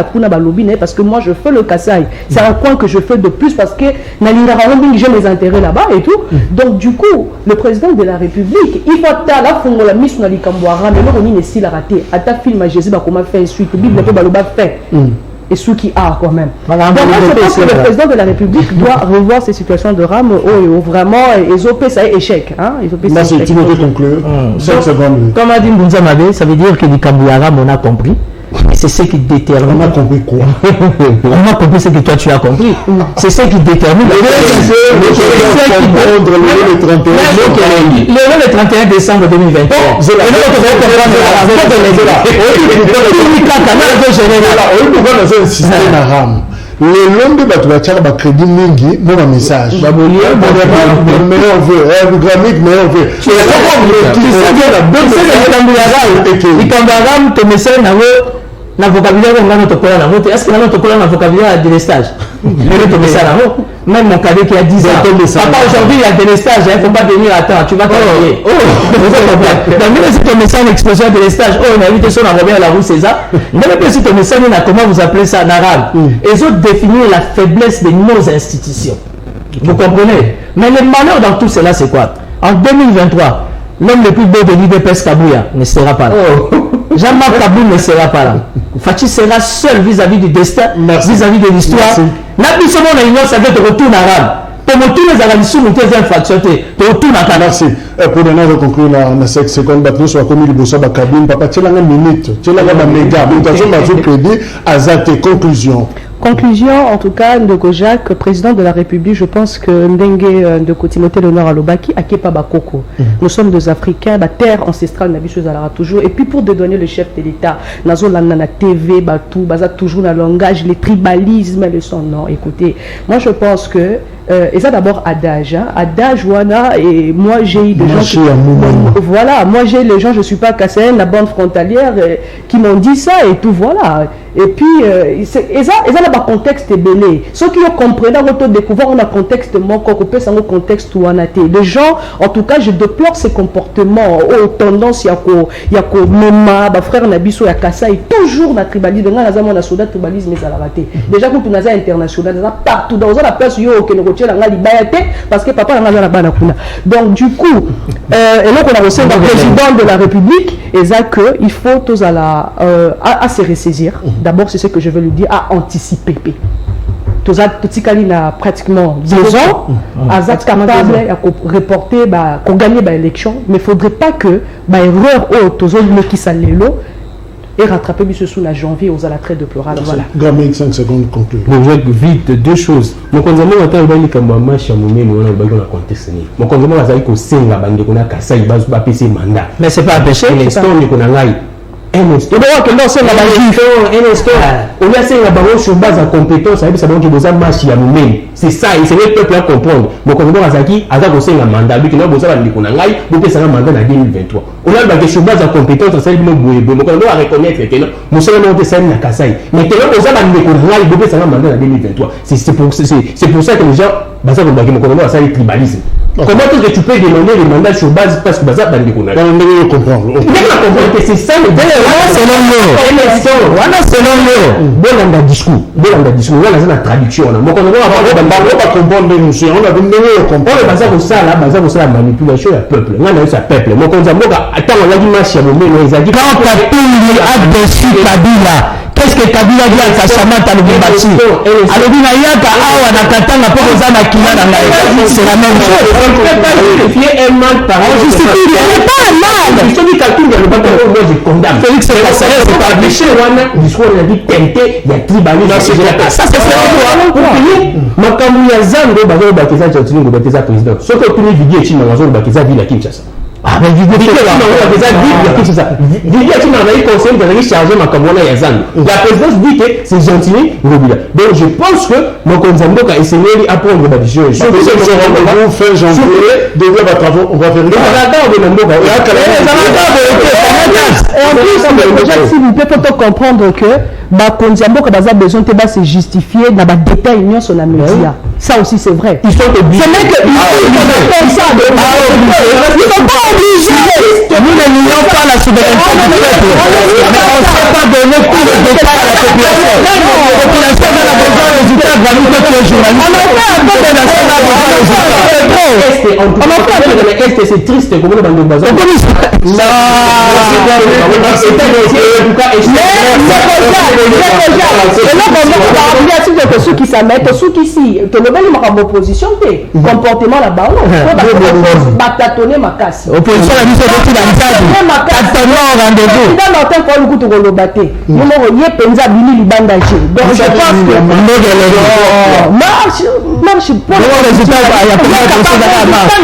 parce que moi, je fais le Kassai. C'est un coin que je fais de plus parce que j'ai mes intérêts là-bas et tout. Donc, du coup, le président de la République, il faut que la fongo la mise sur la Likambouara, mais là, on est ici la raté. À ta film, Jésus, comment faire une suite, Bible, fait. Et ceux qui a quand même. Donc moi, je pense que le président de la République doit revoir ces situations de rame où vraiment ils ont fait ça échec. Moi, c'est Timothée conclure. 5 secondes. Comme a dit Mbunza Mabe, ça veut dire que les Kabouyaram, on a compris. C'est ce qui détermine. On a compris quoi? On a compris ce que toi tu as compris. C'est ce qui détermine. Le 31 décembre 2021. Le long de la crédit mingi, mon message. Meilleur vœu, meilleur vœu. Na vocabulaire on a notre colonne à est-ce que notre colonne a vocabulaire de délestage même mon cadet qui a 10 ans papa aujourd'hui il y a délestage il ne faut pas venir attends tu vas travailler donc si ton message une explosion de délestage on a invité son Robert à la rue César même si ton message comment vous appelez ça en arabe ils ont défini la faiblesse de nos institutions vous comprenez mais le malheur dans tout cela c'est quoi en 2023 l'homme le plus beau de l'IDPS Kabouya ne sera pas là Jean-Marc Kaboul ne sera pas là. Fachi sera seul vis-à-vis du destin, vis-à-vis de l'histoire. N'abusons pas l'union, ça veut te retourner arabe. Pour me tourner à la mission, nous t'es infraction, te retourne à Canada. Merci. Pour donner à conclure la 5 secondes, nous sommes commis le bossa Kabine. Papa, tu as une minute, tu as une méga. Nous avons crédit à tes conclusions. Conclusion, en tout cas, Ndeko Jacques, président de la République, je pense que Ndenge de Timothée Léonard Alobaki, Akepa Bakoko. Nous sommes des Africains, la terre ancestrale n'a toujours. Et puis pour donner le chef de l'État, Nazo Lanana TV, Batou, Baza toujours dans le langage, les tribalismes, le son. Non, écoutez, moi je pense que et ça d'abord adage, adage Wana et moi j'ai eu des gens voilà, moi j'ai les gens, je suis pas Kassaïen, la bande frontalière qui m'ont dit ça et tout voilà. Et puis et ça là contexte belé. Ceux qui ont compris dans votre découvert on a contexte mon coupé ça contexte Wana té. Les gens en tout cas je déplore ces comportements aux tendances il y a ko mema ba frère Nabiso ya Kassai toujours na tribalisme nga nazama na soda tribalisme ça la raté. Déjà quand tu naza international partout dans la place yo parce que papa n'a pas la kuna. Donc du coup et là on a reçu le président de la République et ça que il faut tous à se ressaisir. D'abord c'est ce que je veux lui dire, à anticiper. Tous à pratiquement 2 ans à être capable de reporter pour gagner l'élection, mais il ne faudrait pas que l'erreur tous qui s'allélo et rattraper sous la janvier aux alattraits de pleural. Voilà. 5 secondes conclure. Vite, 2 choses. Mon consommant attend le comme un match à moment où on a contesté. Mon consommant a dit qu'on sait la bande qu'on a cassé, il va se passer mandat. Mais c'est pas un péché. L'instant qu'on a là. Un instant. On a essayé de sur base de compétences, ça veut dire que ça marche à nous-mêmes. C'est ça, et c'est le peuple à comprendre. Mon consommant a dit qu'il a un mandat, lui qui n'a pas besoin de qu'on a là, vous pouvez un mandat en 2023. On a dit sur base de compétences, ça veut dire que mon consommant a reconnaître que nous sommes en train de casser. Mais que nous avons dit qu'on a là, vous pouvez un mandat en 2023. C'est pour ça que les gens, mon consommant a ça le tribalisme. Comment est-ce que tu peux demander les mandats sur base parce que ça va dire qu'on a comprendre. C'est ça le bon discours. Voilà la traduction. Mon consommant va comprendre nous. On a demandé comprendre parce que ça là, ça la manipulation du peuple. On a eu ça peuple. Mon consommant attends on a dit marche à moment ils a dit quand Katumbi a dessus Kabila. Qu'est-ce que Kabila dit à Kashamata le Bimbachi? Alors il y a Awa na Katanga pour aux Anakina dans la c'est la même chose. On ne peut pas justifier un mal par un. On justifie pas un mal. Je dis Katumbi le pas moi j'ai condamne. Félix Kasaye, c'est pas biché, on discours on a dit teinté, il y a tribalisme. Ça c'est ça. Pour payer, makambu ya zango bazo bakiza Chantini ngo bakiza président. Ce que tu dis Chine bazo bakiza ville à Kinshasa. Ah mais vidéo là, on bakiza ville à Kinshasa. Ville à Chine on a eu conseil de charger makambu ya zango. La présidence dit que c'est Chantini Ngobila. Donc je pense que Mokonzambo a essayé d'apprendre la vision. Je vous fin janvier, devant les travaux, on va faire en plus, déjà, s'il vous plaît, faut comprendre que Kondiambo a besoin de se justifier dans les détails sur la média. Ça aussi, c'est vrai. Ils sont obligés. C'est même que ils sont pas obligés. Nous ne nions pas la souveraineté du peuple. Mais on ne sait pas donner tous les détails à la population. La population a besoin de résultats. On a fait un peu de national résultats. C'est triste. Comment on va nous baser? Ceux qui s'amettent, ceux qui s'y, que le bel ma opposition, comportement là-bas, batatonner ma casse. Opposition la mise au ma casse. Rendez-vous. Dans notre temps, nous coûtons le batté. Nous n'aurions pensa bini libandagé. Donc je pense que marche pour le résultat.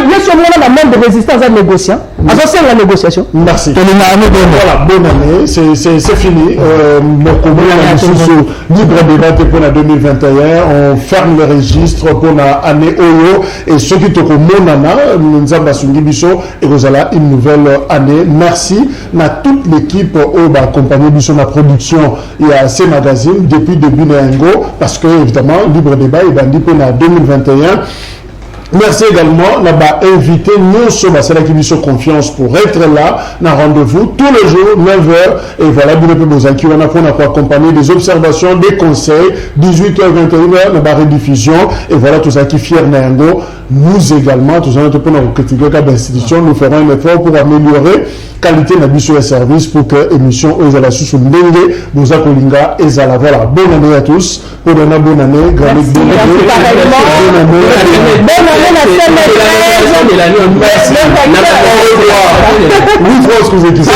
Il y a sûrement la même de résistance à négocier. Attention à la négociation. Merci. Voilà, bonne année. C'est fini. Libre débat pour la 2021. On ferme le registre pour l'année Oyo. Et ceux qui te monana, nous avons et vous allez une nouvelle année. Merci à toute l'équipe au bas accompagné de la production et à ces magazines depuis début de l'année. Parce que évidemment, libre débat est bandit pour la 2021. Merci également d'avoir invité nous sur la télévision Confiance pour être là dans rendez-vous tous les jours 9h et voilà vous pouvez vous accueillir on a pour accompagner des observations des conseils 18h 21h dans la rediffusion et voilà tout ça qui fier Nango nous également tout ça nous pour critiquer la institution nous ferons un effort pour améliorer qualité de mission et service pour que l'émission Ozala sous Ndenge vous accolinga et Zala voilà bonne année à tous bonne année bonne année bonne année la semaine de l'année, oui, je pense que vous êtes ici.